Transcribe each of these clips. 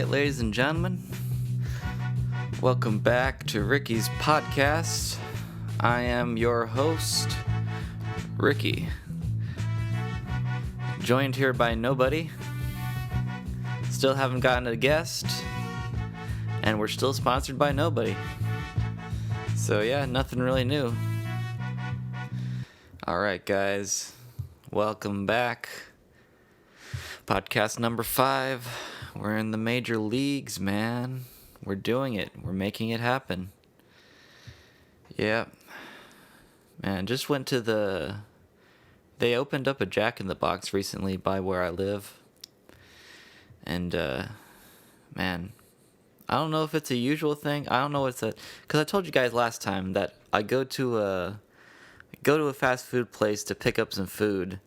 right, ladies and gentlemen, welcome back to Ricky's podcast. I am your host, Ricky, joined here by nobody. Still haven't gotten a guest, and we're still sponsored by nobody. So yeah, nothing really new. Alright guys, welcome back. Podcast number 5. We're in the major leagues, man. We're doing it. We're making it happen. Yeah. Man, just went to they opened up a Jack in the Box recently by where I live. And, man, I don't know if it's a usual thing. I don't know what's because I told you guys last time that I go to a fast food place to pick up some food,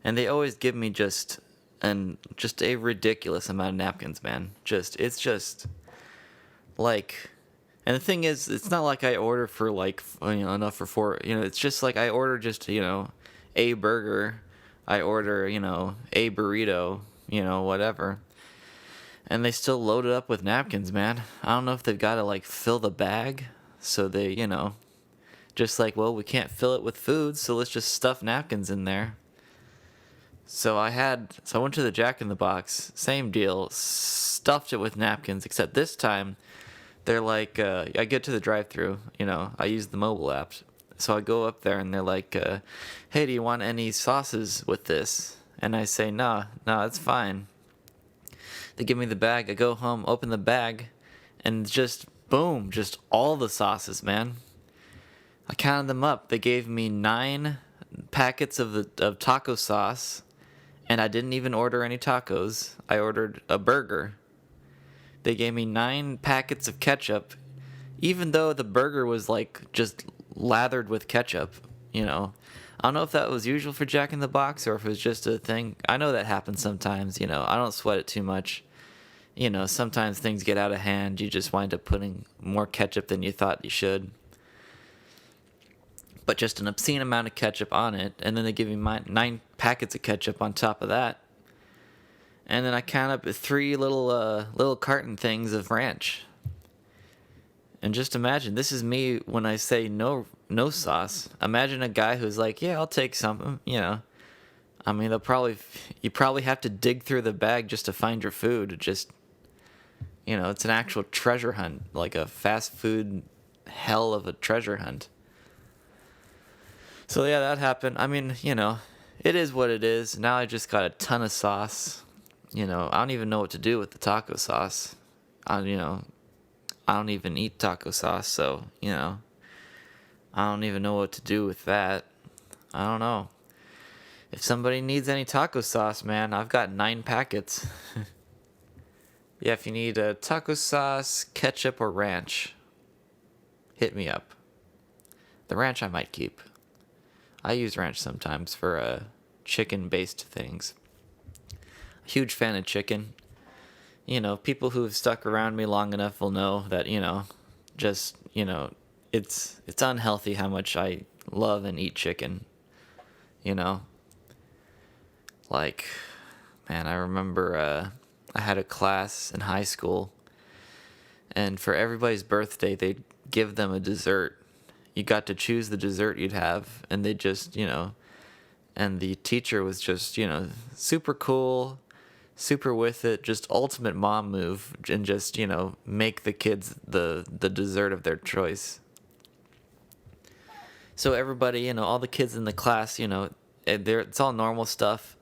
and they always give me just a ridiculous amount of napkins, man. It's just like, and the thing is, it's not like I order for enough for 4. It's just like I order just a burger, I order a burrito, whatever. And they still load it up with napkins, man. I don't know if they've got to fill the bag, so they just well, we can't fill it with food, so let's just stuff napkins in there. So I went to the Jack in the Box, same deal, stuffed it with napkins, except this time they're I get to the drive-thru, I use the mobile app. So I go up there and they're like, hey, do you want any sauces with this? And I say, no, it's fine. They give me the bag, I go home, open the bag, and just boom, just all the sauces, man. I counted them up. They gave me 9 packets of taco sauce. And I didn't even order any tacos. I ordered a burger. They gave me 9 packets of ketchup, even though the burger was just lathered with ketchup. I don't know if that was usual for Jack in the Box or if it was just a thing. I know that happens sometimes. I don't sweat it too much. Sometimes things get out of hand. You just wind up putting more ketchup than you thought you should. But just an obscene amount of ketchup on it, and then they give me 9 packets of ketchup on top of that, and then I count up 3 little carton things of ranch. And just imagine, this is me when I say no sauce. Imagine a guy who's like, yeah, I'll take some. I mean, you probably have to dig through the bag just to find your food. Just it's an actual treasure hunt, like a fast food hell of a treasure hunt. So yeah, that happened. I mean, it is what it is. Now I just got a ton of sauce. I don't even know what to do with the taco sauce. I don't even eat taco sauce, so, I don't even know what to do with that. I don't know. If somebody needs any taco sauce, man, I've got 9 packets. Yeah, if you need taco sauce, ketchup, or ranch, hit me up. The ranch I might keep. I use ranch sometimes for chicken-based things. Huge fan of chicken. People who have stuck around me long enough will know that, it's unhealthy how much I love and eat chicken. Man, I remember I had a class in high school, and for everybody's birthday, they'd give them a dessert. You got to choose the dessert you'd have, and they just, and the teacher was just, super cool, super with it, just ultimate mom move, and just, make the kids the dessert of their choice. So everybody, all the kids in the class, it's all normal stuff.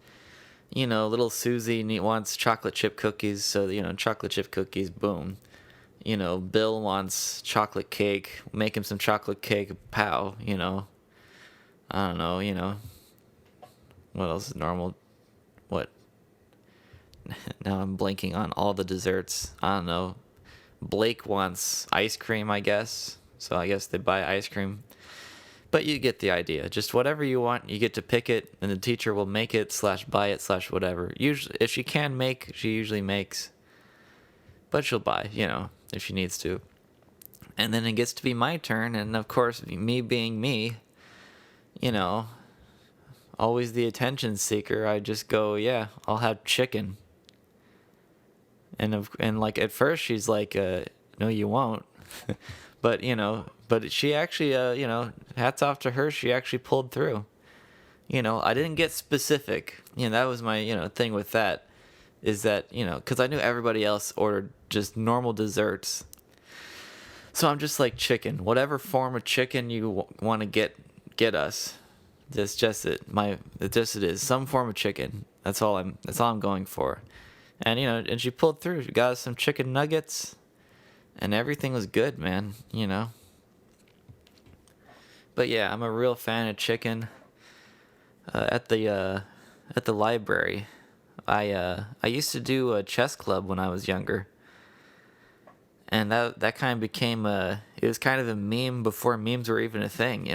Little Susie wants chocolate chip cookies, so, chocolate chip cookies, boom. Bill wants chocolate cake. Make him some chocolate cake. Pow. I don't know. What else is normal? What? Now I'm blanking on all the desserts. I don't know. Blake wants ice cream, I guess. So I guess they buy ice cream. But you get the idea. Just whatever you want, you get to pick it, and the teacher will make it / buy it / whatever. Usually, if she can make, she usually makes. But she'll buy, if she needs to. And then it gets to be my turn, and of course, me being me, always the attention seeker, I just go, yeah, I'll have chicken. and like at first she's like, no, you won't. But but she actually, hats off to her. She actually pulled through. I didn't get specific. That was my, thing with that, is that, because I knew everybody else ordered just normal desserts. So I'm just like, chicken, whatever form of chicken you want to get us. That's just it. It is some form of chicken. That's all I'm going for. And and she pulled through. She got us some chicken nuggets, and everything was good, man. But yeah, I'm a real fan of chicken. At the library, I used to do a chess club when I was younger, and that kind of became it was kind of a meme before memes were even a thing.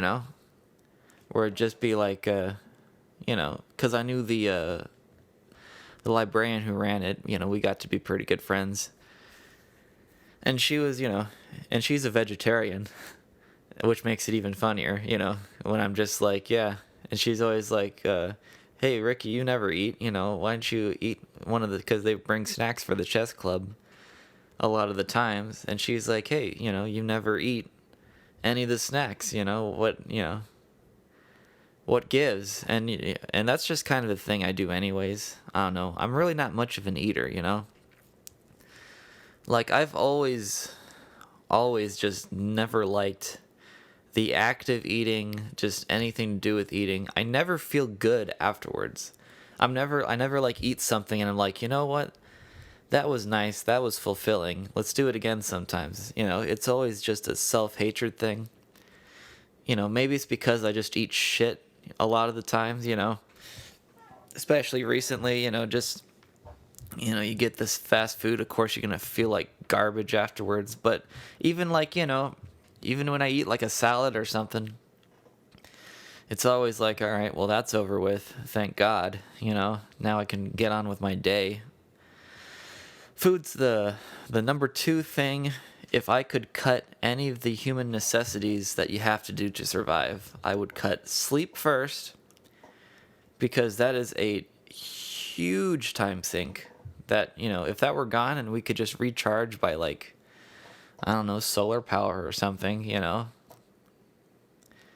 Where it'd just be like, because I knew the librarian who ran it. We got to be pretty good friends, and she was, and she's a vegetarian, which makes it even funnier. When I'm just like, yeah, and she's always like, hey, Ricky, you never eat. Why don't you eat one of the? Because they bring snacks for the chess club a lot of the times, and she's like, hey, you never eat any of the snacks. What gives? And that's just kind of the thing I do anyways. I don't know. I'm really not much of an eater. Like I've always just never liked the act of eating, just anything to do with eating. I never feel good afterwards. I never like eat something and I'm like, you know what? That was nice. That was fulfilling. Let's do it again sometimes. It's always just a self-hatred thing. Maybe it's because I just eat shit a lot of the times, especially recently, just, you get this fast food, of course you're going to feel like garbage afterwards. But even like, even when I eat like a salad or something, it's always like, all right, well, that's over with. Thank God. Now I can get on with my day. Food's the number two thing. If I could cut any of the human necessities that you have to do to survive, I would cut sleep first, because that is a huge time sink. That, if that were gone and we could just recharge by like, I don't know, solar power or something,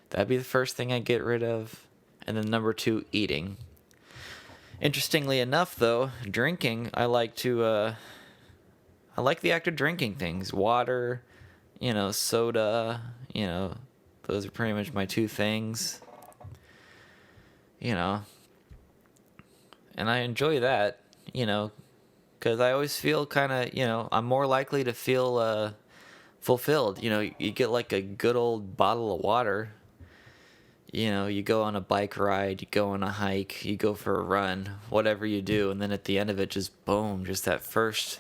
that'd be the first thing I'd get rid of. And then number two, eating. Interestingly enough, though, drinking, I like the act of drinking things. Water, soda, those are pretty much my two things. And I enjoy that, because I always feel kind of, I'm more likely to feel fulfilled. You get like a good old bottle of water. You go on a bike ride, you go on a hike, you go for a run, whatever you do, and then at the end of it, just boom, just that first,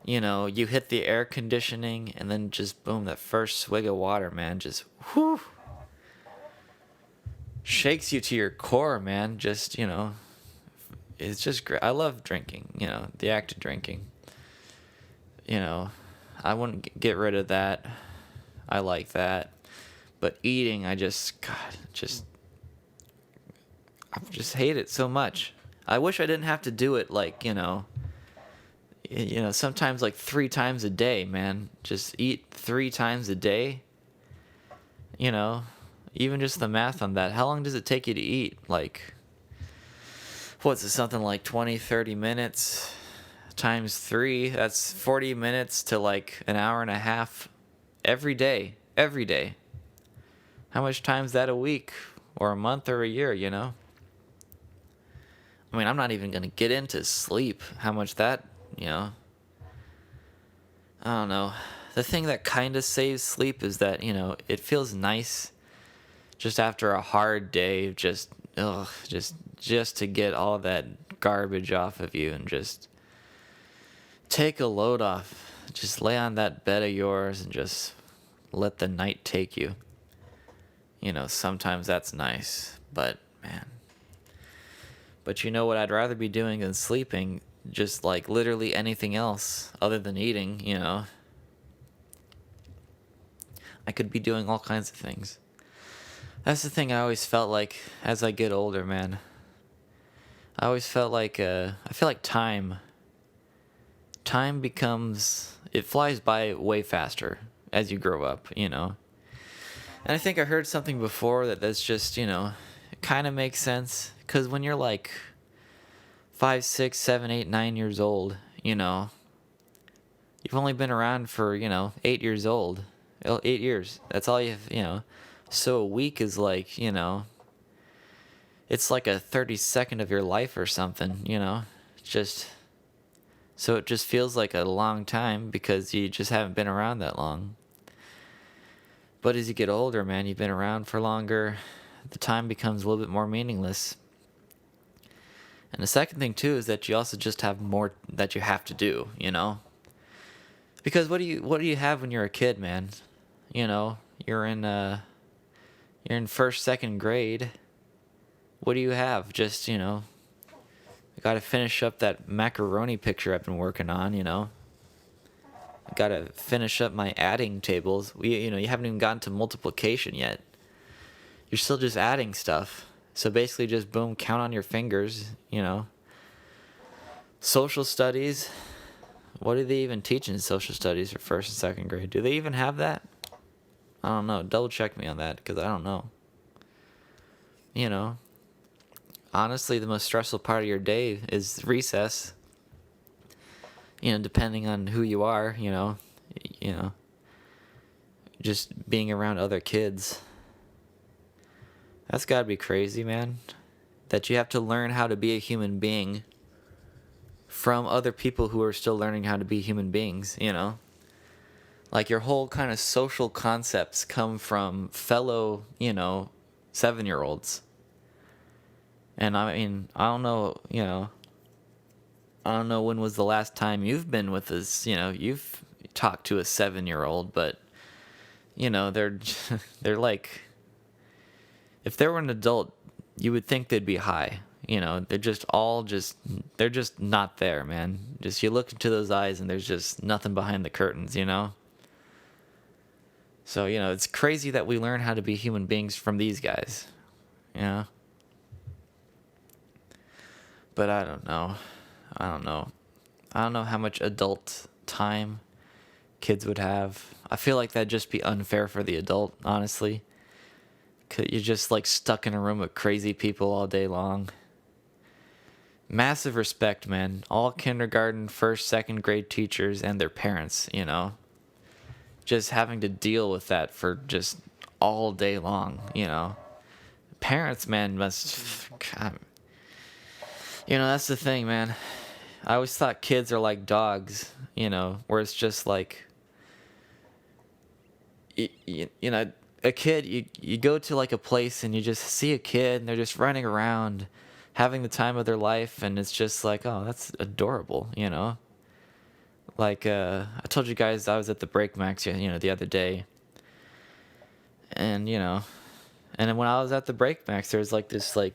you hit the air conditioning, and then just boom, that first swig of water, man, just whew, shakes you to your core, man. Just, it's just great. I love drinking, the act of drinking. I wouldn't get rid of that. I like that. But eating, I just hate it so much. I wish I didn't have to do it like, sometimes like 3 times a day, man. Just eat 3 times a day. Even just the math on that. How long does it take you to eat? Like, what's it, something like 20, 30 minutes times 3? That's 40 minutes to like an hour and a half every day. Every day. How much time's that a week or a month or a year, I mean, I'm not even going to get into sleep. How much that, I don't know. The thing that kind of saves sleep is that, it feels nice just after a hard day of just to get all that garbage off of you and just take a load off. Just lay on that bed of yours and just let the night take you. Sometimes that's nice, but man. But you know what I'd rather be doing than sleeping? Just like literally anything else other than eating, I could be doing all kinds of things. That's the thing I always felt like as I get older, man. I always felt like, I feel like time time becomes, it flies by way faster as you grow up, you know. And I think I heard something before that's just, you know, it kind of makes sense. Because when you're like 5, 6, 7, 8, 9 years old, you know, you've only been around for, you know, 8 years old. 8 years. That's all you've, you know. So a week is like, you know, it's like a 32nd of your life or something, you know. It's just, so it just feels like a long time because you just haven't been around that long. But as you get older, man, you've been around for longer, the time becomes a little bit more meaningless. And the second thing too is that you also just have more that you have to do, you know? Because what do you have when you're a kid, man? You know, you're in first, second grade. What do you have? Just, you know, I got to finish up that macaroni picture I've been working on, you know. Got to finish up my adding tables. You know, you haven't even gotten to multiplication yet. You're still just adding stuff. So basically just boom, count on your fingers, you know. Social studies. What do they even teach in social studies for first and second grade? Do they even have that? I don't know. Double check me on that because I don't know. You know, honestly, the most stressful part of your day is recess. You know, depending on who you are, you know, just being around other kids. That's gotta be crazy, man. That you have to learn how to be a human being from other people who are still learning how to be human beings, you know? Like your whole kind of social concepts come from fellow, you know, 7-year-olds. And I mean, I don't know, you know, I don't know when was the last time you've been with us, you know, you've talked to a 7-year-old, but, you know, they're, they're like, if they were an adult, you would think they'd be high. You know, they're just not there, man. Just you look into those eyes and there's just nothing behind the curtains, you know? So, you know, it's crazy that we learn how to be human beings from these guys, you know? But I don't know. I don't know. I don't know how much adult time kids would have. I feel like that'd just be unfair for the adult, honestly. 'Cause you're just like stuck in a room with crazy people all day long. Massive respect, man. All kindergarten, first, second grade teachers and their parents, you know. Just having to deal with that for just all day long, you know. Parents, man, must. God, you know, that's the thing, man. I always thought kids are like dogs, you know, where it's just like, you know, a kid, you go to like a place and you just see a kid and they're just running around having the time of their life and it's just like, oh, that's adorable, you know? Like, I told you guys I was at the Breakmax, you know, the other day. And, you know, and then when I was at the Breakmax, there was like this, like,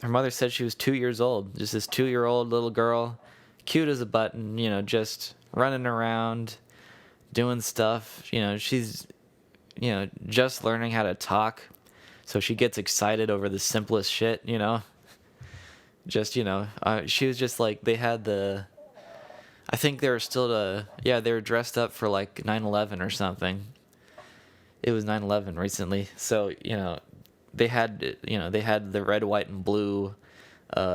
her mother said she was 2 years old. Just this 2-year-old little girl, cute as a button, you know, just running around, doing stuff. You know, she's, you know, just learning how to talk. So she gets excited over the simplest shit, you know. Just, you know, she was just like, they had I think they were still they were dressed up for like 9/11 or something. It was 9/11 recently. So, you know, they had the red, white, and blue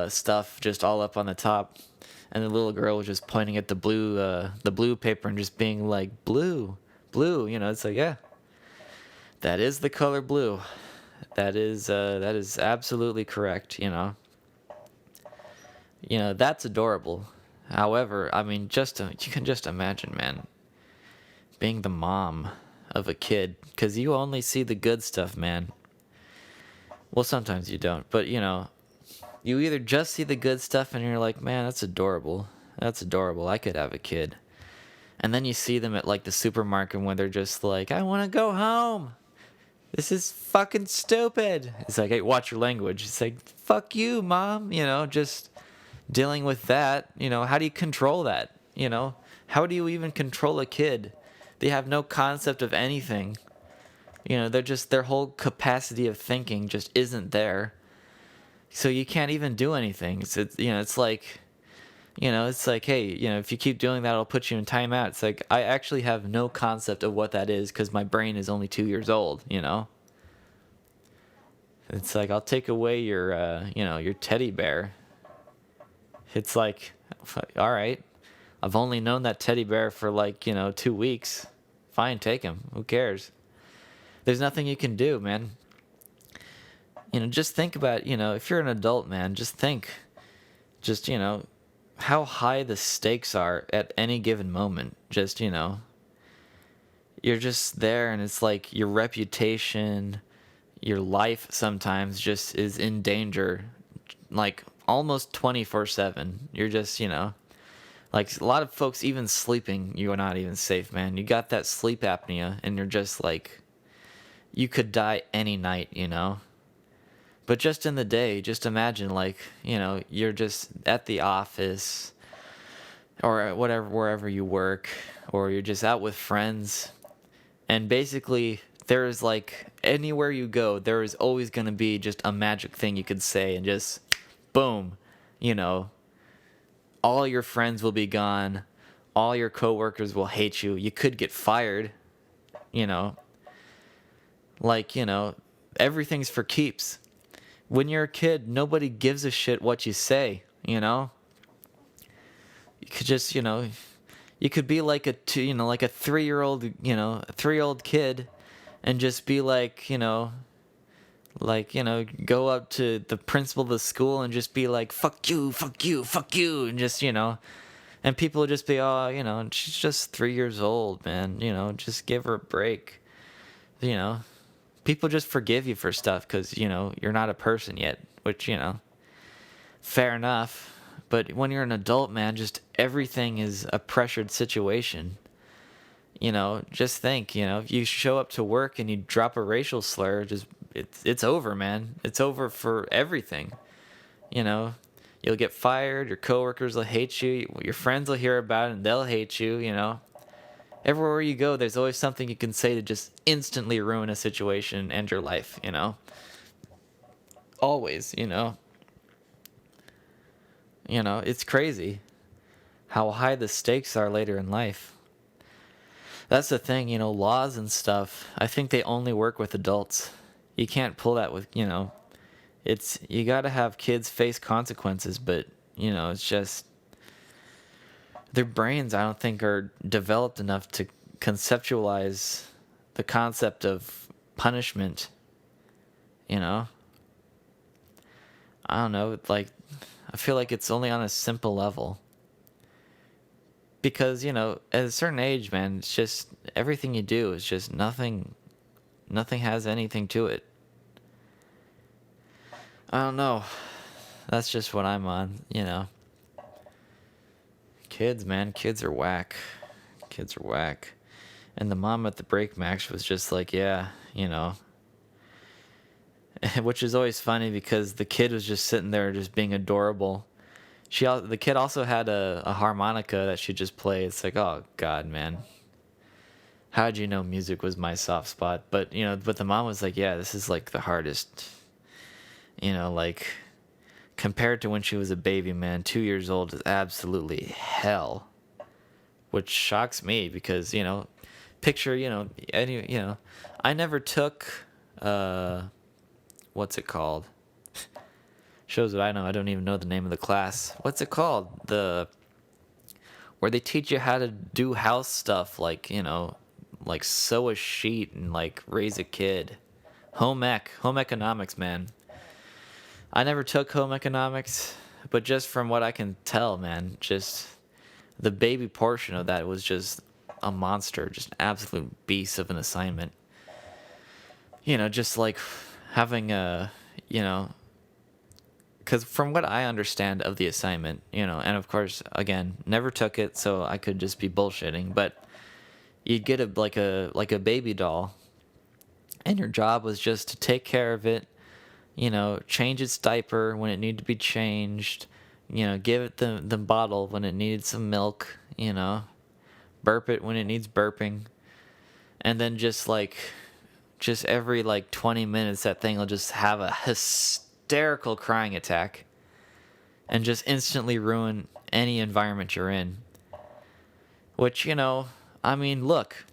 stuff just all up on the top. And the little girl was just pointing at the blue paper and just being like, blue, blue, you know, it's like, yeah, that is the color blue. That is absolutely correct, you know. You know, that's adorable. However, I mean, you can just imagine, man, being the mom of a kid, because you only see the good stuff, man. Well, sometimes you don't, but you know, you either just see the good stuff and you're like, man, that's adorable. That's adorable. I could have a kid. And then you see them at like the supermarket when they're just like, I want to go home. This is fucking stupid. It's like, hey, watch your language. It's like, fuck you, mom. You know, just dealing with that. You know, how do you control that? You know, how do you even control a kid? They have no concept of anything. You know, their whole capacity of thinking just isn't there. So you can't even do anything. You know, it's like It's like, hey, if you keep doing that, it'll put you in timeout. It's like, I actually have no concept of what that is because my brain is only 2 years old. It's like, I'll take away your teddy bear. It's like, all right, I've only known that teddy bear for like, 2 weeks. Fine, take him. Who cares? There's nothing you can do, man. Just think about, if you're an adult, man, just think, just, how high the stakes are at any given moment. Just, you're just there and it's like your reputation, your life sometimes just is in danger, like almost 24/7. You're just, like a lot of folks, even sleeping, you're not even safe, man. You got that sleep apnea and you're just like, you could die any night. But just in the day, just imagine like, you're just at the office or whatever, wherever you work, or you're just out with friends. And basically, there is like anywhere you go, there is always going to be just a magic thing you could say, and just boom, you know, all your friends will be gone. All your coworkers will hate you. You could get fired, you know. Like, everything's for keeps. When you're a kid, nobody gives a shit what you say. You could just, you could be like like a 3-year-old, a 3-year-old kid, and just be like, go up to the principal of the school and just be like, fuck you, fuck you, fuck you, and just, and people would just be, oh, she's just 3 years old, man, just give her a break, you know. People just forgive you for stuff because, you're not a person yet, which, fair enough. But when you're an adult, man, just everything is a pressured situation. Just think, if you show up to work and you drop a racial slur, just it's over, man. It's over for everything. You'll get fired, your coworkers will hate you, your friends will hear about it and they'll hate you. Everywhere you go, there's always something you can say to just instantly ruin a situation and end your life. Always. It's crazy how high the stakes are later in life. That's the thing, laws and stuff. I think they only work with adults. You can't pull that with, you got to have kids face consequences, but, it's just their brains, I don't think, are developed enough to conceptualize the concept of punishment. I don't know, like, I feel like it's only on a simple level. Because, at a certain age, man, it's just everything you do is just nothing has anything to it. I don't know. That's just what I'm on. Kids, man, kids are whack. Kids are whack. And the mom at the break max was just like, yeah, which is always funny because the kid was just sitting there just being adorable. The kid also had a harmonica that she just played. It's like, oh God, man, how'd you know music was my soft spot? But but the mom was like, yeah, this is like the hardest. Like compared to when she was a baby, man, 2 years old is absolutely hell. Which shocks me because picture I never took what's it called? Shows what I know. I don't even know the name of the class. What's it called? Where they teach you how to do house stuff, like like sew a sheet and like raise a kid. Home economics, man. I never took home economics, but just from what I can tell, man, just the baby portion of that was just a monster, just an absolute beast of an assignment. Just like having because from what I understand of the assignment, and of course, again, never took it, so I could just be bullshitting, but you'd get a baby doll, and your job was just to take care of it, change its diaper when it needed to be changed, give it the bottle when it needed some milk, burp it when it needs burping, and then just every 20 minutes that thing will just have a hysterical crying attack. and just instantly ruin any environment you're in. Which, I mean, look,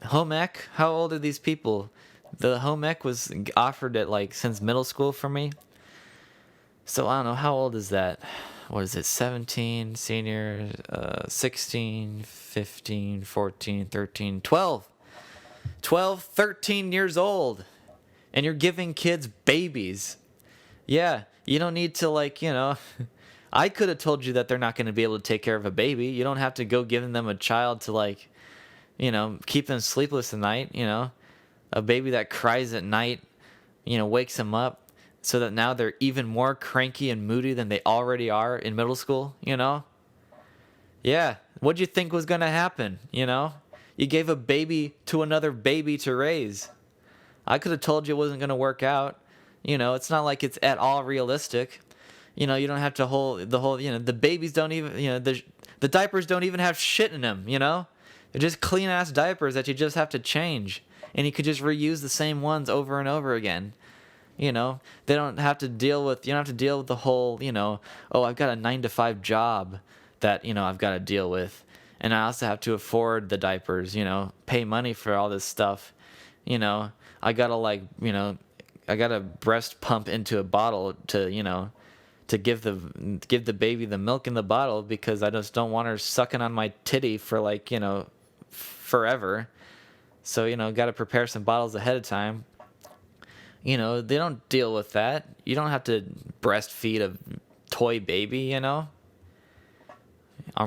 home ec, how old are these people? The home ec was offered at like since middle school for me. So I don't know, how old is that? What is it, 17, senior, 16, 15, 14, 13, 12. 12, 13 years old. And you're giving kids babies. Yeah, you don't need to I could have told you that they're not going to be able to take care of a baby. You don't have to go giving them a child to keep them sleepless at night, A baby that cries at night, wakes them up so that now they're even more cranky and moody than they already are in middle school, Yeah, what'd you think was going to happen, You gave a baby to another baby to raise. I could have told you it wasn't going to work out. It's not like it's at all realistic. You don't have to hold the babies don't even, the diapers don't even have shit in them, They're just clean ass diapers that you just have to change. And you could just reuse the same ones over and over again. They don't have to deal with, you don't have to deal with the whole, oh, I've got a 9 to 5 job that, I've got to deal with. And I also have to afford the diapers, pay money for all this stuff. I gotta breast pump into a bottle to give the baby the milk in the bottle because I just don't want her sucking on my titty for forever. So, got to prepare some bottles ahead of time. They don't deal with that. You don't have to breastfeed a toy baby, Or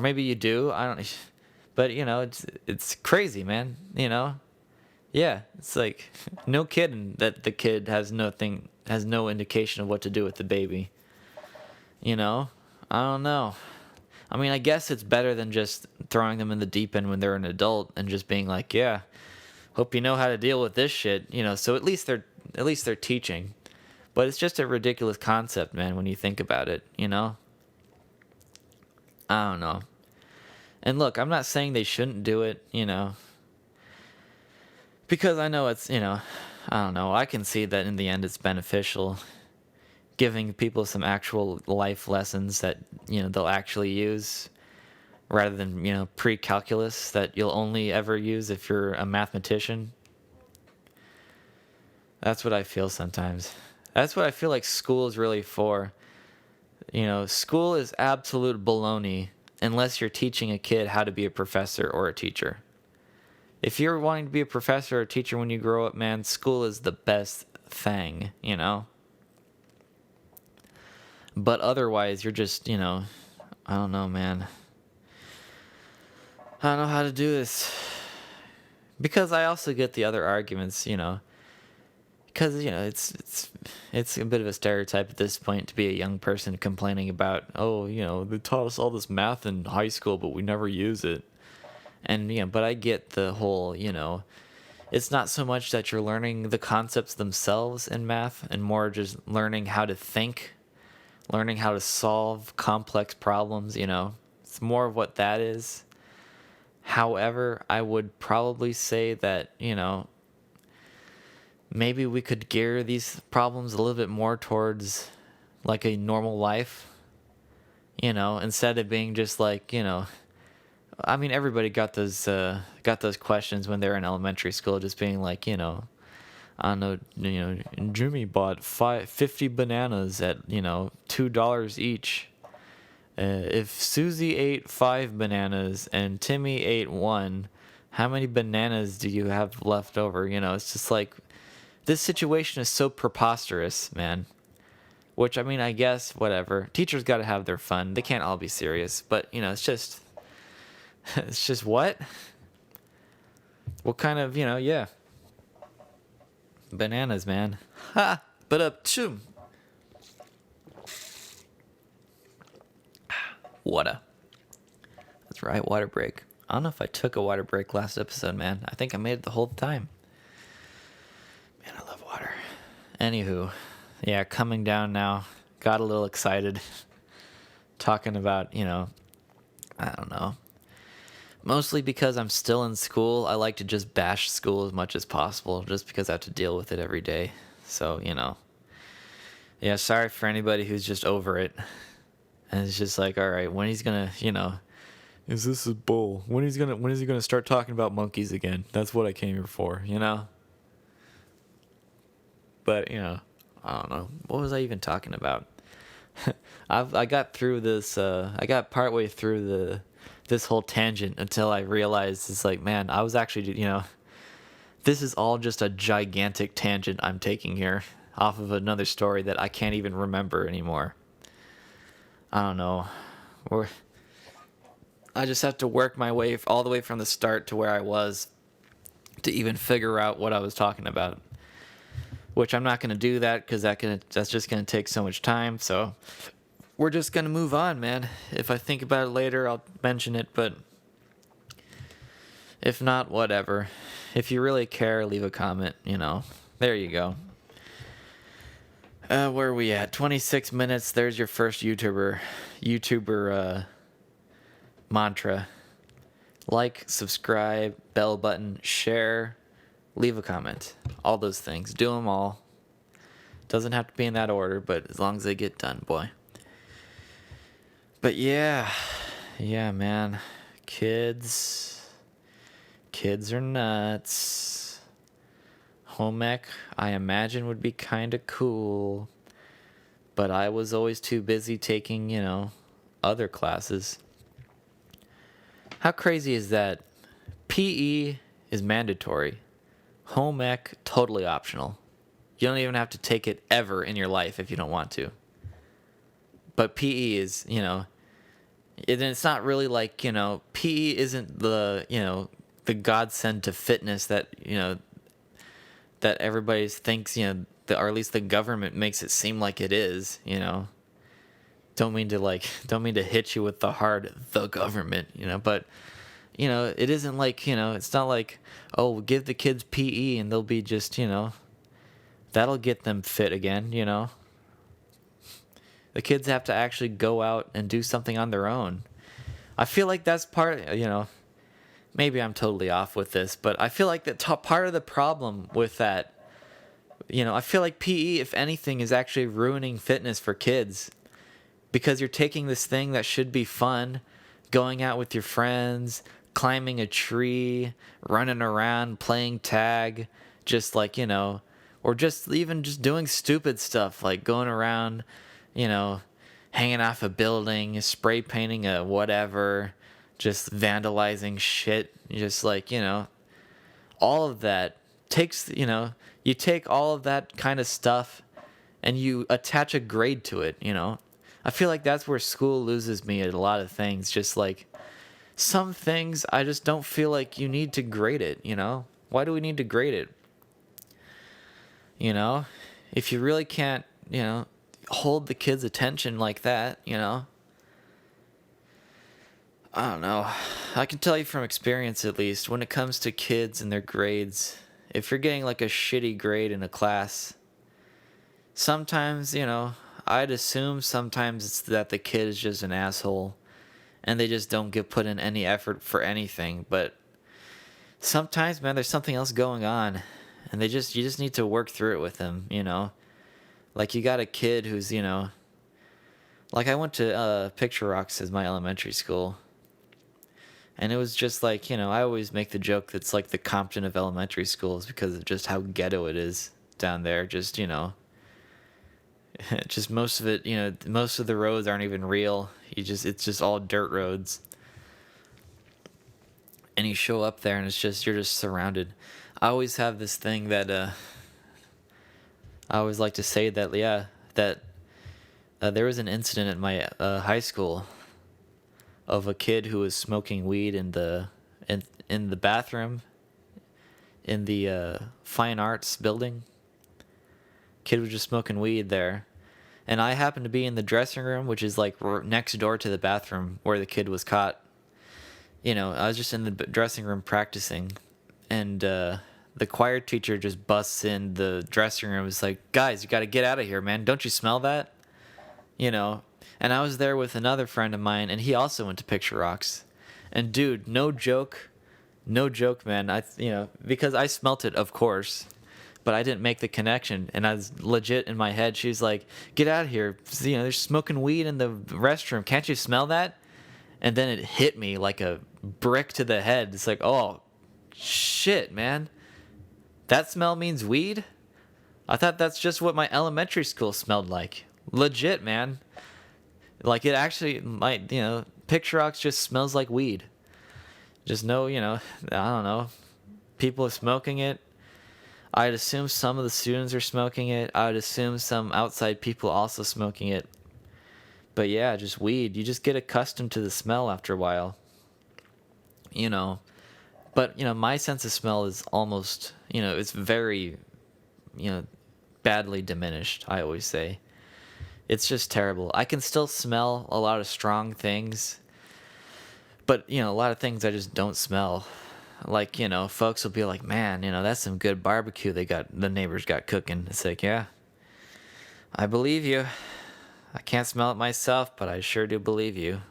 maybe you do. I don't. But it's crazy, man. Yeah, it's like no kidding that the kid has no indication of what to do with the baby. I don't know. I mean, I guess it's better than just throwing them in the deep end when they're an adult and just being like, yeah, hope you know how to deal with this shit. So at least they're teaching. But it's just a ridiculous concept, man, when you think about it, I don't know. And look, I'm not saying they shouldn't do it, because I know it's, I don't know. I can see that in the end it's beneficial, giving people some actual life lessons that, they'll actually use rather than, pre-calculus that you'll only ever use if you're a mathematician. That's what I feel sometimes. That's what I feel like school is really for. School is absolute baloney unless you're teaching a kid how to be a professor or a teacher. If you're wanting to be a professor or a teacher when you grow up, man, school is the best thing, But otherwise, you're just, I don't know, man. I don't know how to do this. Because I also get the other arguments, Because, it's a bit of a stereotype at this point to be a young person complaining about, oh, they taught us all this math in high school, but we never use it. And, but I get the whole, it's not so much that you're learning the concepts themselves in math and more just learning how to think, learning how to solve complex problems, It's more of what that is. However, I would probably say that, maybe we could gear these problems a little bit more towards like a normal life, instead of being just like, I mean, everybody got those questions when they were in elementary school, just being like, I don't know, Jimmy bought 50 bananas at, $2 each. If Susie ate 5 bananas and Timmy ate 1, how many bananas do you have left over? It's just like, this situation is so preposterous, man. Which, I mean, I guess, whatever. Teachers got to have their fun. They can't all be serious. But, it's just... It's just what? What kind of, yeah. Bananas, man. Ha! But up, choom. Water. That's right, water break. I don't know if I took a water break last episode, man. I think I made it the whole time. Man, I love water. Anywho, yeah, coming down now. Got a little excited. Talking about, I don't know. Mostly because I'm still in school. I like to just bash school as much as possible just because I have to deal with it every day. So, Yeah, sorry for anybody who's just over it. And it's just like, all right, when he's gonna, is this a bull? When is he gonna start talking about monkeys again? That's what I came here for, But I don't know. What was I even talking about? I got through this. I got partway through this whole tangent until I realized it's like, man, I was actually, this is all just a gigantic tangent I'm taking here off of another story that I can't even remember anymore. I don't know. Or I just have to work my way all the way from the start to where I was to even figure out what I was talking about. Which I'm not going to do that because that's just going to take so much time. So we're just going to move on, man. If I think about it later, I'll mention it. But if not, whatever. If you really care, leave a comment, There you go. Where are we at? 26 minutes. There's your first YouTuber mantra. Like, subscribe, bell button, share, leave a comment. All those things. Do them all. Doesn't have to be in that order, but as long as they get done, boy. But yeah, man. Kids are nuts. Home ec, I imagine, would be kind of cool. But I was always too busy taking, other classes. How crazy is that? PE is mandatory. Home ec, totally optional. You don't even have to take it ever in your life if you don't want to. But PE is, it's not really like, PE isn't the godsend to fitness that, that everybody thinks, or at least the government makes it seem like it is, Don't mean to hit you with the government, but, it isn't like, it's not like, oh, give the kids PE and they'll be just, that'll get them fit again, The kids have to actually go out and do something on their own. I feel like that's part, maybe I'm totally off with this, but I feel like that part of the problem with that, I feel like PE, if anything, is actually ruining fitness for kids. Because you're taking this thing that should be fun, going out with your friends, climbing a tree, running around, playing tag, just like, or just even just doing stupid stuff like going around, hanging off a building, spray painting a whatever, just vandalizing shit, just like, all of that takes, you take all of that kind of stuff and you attach a grade to it, I feel like that's where school loses me at a lot of things. Just like some things, I just don't feel like you need to grade it, Why do we need to grade it? If you really can't, hold the kids' attention like that, I don't know. I can tell you from experience, at least, when it comes to kids and their grades, if you're getting like a shitty grade in a class, sometimes, I'd assume sometimes it's that the kid is just an asshole and they just don't put in any effort for anything. But sometimes, man, there's something else going on and you just need to work through it with them, Like you got a kid who's, like I went to Picture Rocks as my elementary school. And it was just like, I always make the joke that's like the Compton of elementary schools because of just how ghetto it is down there. Just, just most of it, most of the roads aren't even real. It's just all dirt roads. And you show up there and you're just surrounded. I always have this thing that, I always like to say that, that there was an incident at my high school of a kid who was smoking weed in the bathroom in the fine arts building. Kid was just smoking weed there. And I happened to be in the dressing room, which is like next door to the bathroom where the kid was caught. I was just in the dressing room practicing. And the choir teacher just busts in the dressing room. It's like, guys, you got to get out of here, man. Don't you smell that? And I was there with another friend of mine, and he also went to Picture Rocks. And dude, no joke, man. Because I smelt it, of course. but I didn't make the connection. And I was legit in my head. She's like, "Get out of here! They're smoking weed in the restroom. Can't you smell that?" And then it hit me like a brick to the head. It's like, oh, shit, man. That smell means weed? I thought that's just what my elementary school smelled like. Legit, man. Like, it actually might, Picture Rocks just smells like weed. Just no, I don't know. People are smoking it. I'd assume some of the students are smoking it. I would assume some outside people also smoking it. But yeah, just weed. You just get accustomed to the smell after a while. But, my sense of smell is almost, it's very, badly diminished, I always say. It's just terrible. I can still smell a lot of strong things. But, a lot of things I just don't smell. Like, folks will be like, man, that's some good barbecue the neighbors got cooking. It's like, yeah, I believe you. I can't smell it myself, but I sure do believe you.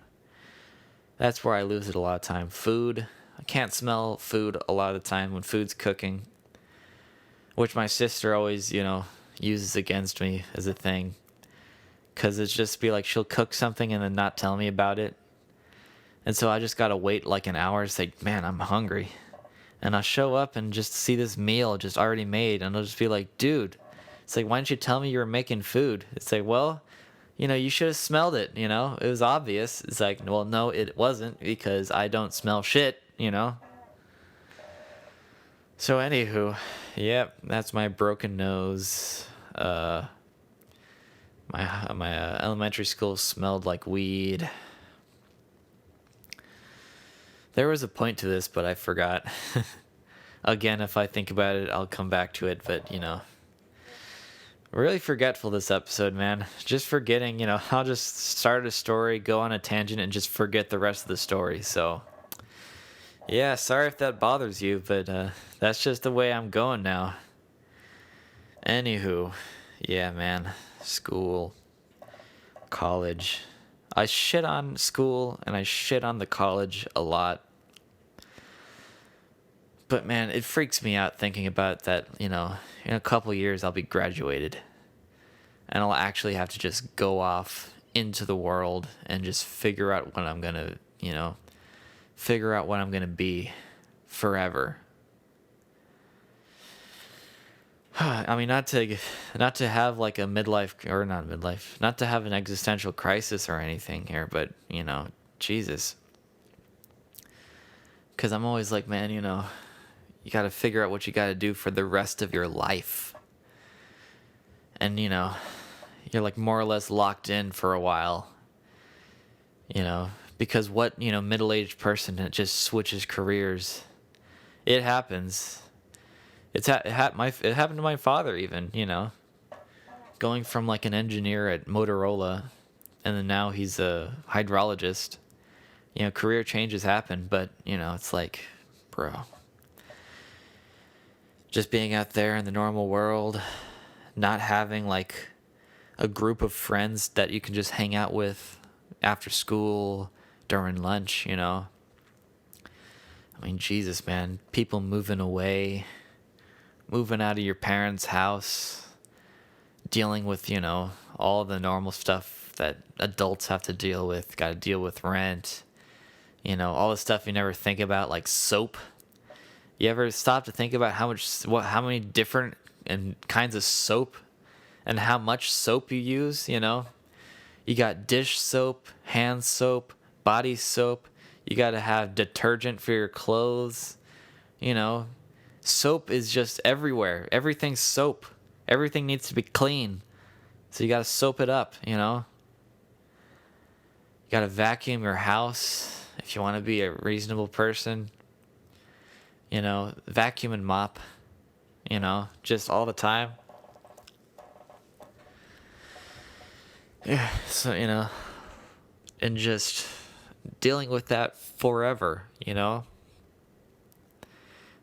That's where I lose it a lot of time. Food. I can't smell food a lot of the time when food's cooking. Which my sister always, uses against me as a thing. Because it's just be like, she'll cook something and then not tell me about it. And so I just gotta wait like an hour to say, man, I'm hungry. And I'll show up and just see this meal just already made. And I'll just be like, dude, it's like, why didn't you tell me you were making food? It's like, well, you should have smelled it, it was obvious. It's like, well, no, it wasn't because I don't smell shit, So anywho, yep, that's my broken nose. My elementary school smelled like weed. There was a point to this, but I forgot. Again, if I think about it, I'll come back to it, but really forgetful this episode, man. Just forgetting, I'll just start a story, go on a tangent, and just forget the rest of the story. So, yeah, sorry if that bothers you, but that's just the way I'm going now. Anywho, yeah, man. School, college. I shit on school and I shit on the college a lot. But man, it freaks me out thinking about that, in a couple years I'll be graduated. And I'll actually have to just go off into the world and just figure out what I'm going to, figure out what I'm going to be forever. I mean, not to have like a midlife, or not midlife, not to have an existential crisis or anything here, but, Jesus. Because I'm always like, man, you got to figure out what you got to do for the rest of your life. And, you're like more or less locked in for a while. Because what, middle-aged person that just switches careers? It happens. It happened to my father even, going from like an engineer at Motorola, and then now he's a hydrologist. Career changes happen, but it's like, bro, just being out there in the normal world, not having like a group of friends that you can just hang out with after school, during lunch, I mean, Jesus, man, people moving away, moving out of your parents' house, dealing with, all the normal stuff that adults have to deal with. Got to deal with rent, all the stuff you never think about, like soap. You ever stop to think about how many different and kinds of soap and how much soap you use, You got dish soap, hand soap, body soap. You got to have detergent for your clothes, Soap is just everywhere. Everything's soap. Everything needs to be clean. So you got to soap it up, You got to vacuum your house if you want to be a reasonable person. Vacuum and mop, just all the time. Yeah, so, and just dealing with that forever,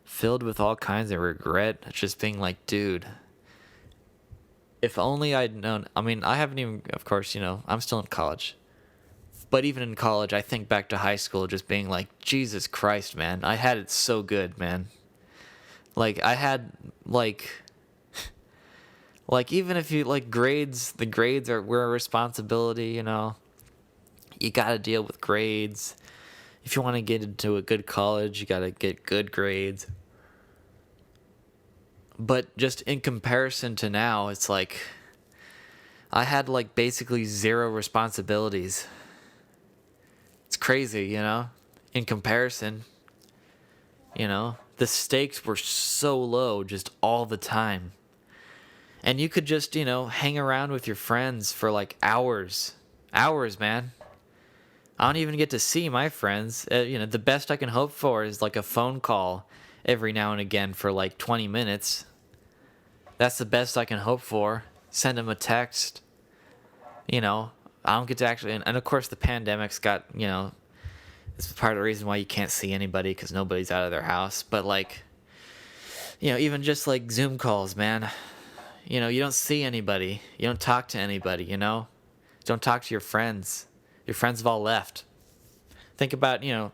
filled with all kinds of regret, just being like, dude, if only I'd known. I mean, I haven't even, of course, I'm still in college. But even in college, I think back to high school just being like, Jesus Christ, man. I had it so good, man. Like, I had, like, Like, even if you like grades, the grades were a responsibility, you know. You got to deal with grades. If you want to get into a good college, you got to get good grades. But just in comparison to now, it's like I had like basically zero responsibilities. It's crazy, you know? In comparison, you know? The stakes were so low just all the time. And you could just, you know, hang around with your friends for like hours. Hours, man. I don't even get to see my friends. You know, the best I can hope for is like a phone call every now and again for like 20 minutes. That's the best I can hope for. Send them a text. You know, I don't get to actually, and of course the pandemic's got, you know, it's part of the reason why you can't see anybody because nobody's out of their house. But like, you know, even just like Zoom calls, man. You know, you don't see anybody. You don't talk to anybody, you know? Don't talk to your friends. Your friends have all left. Think about, you know,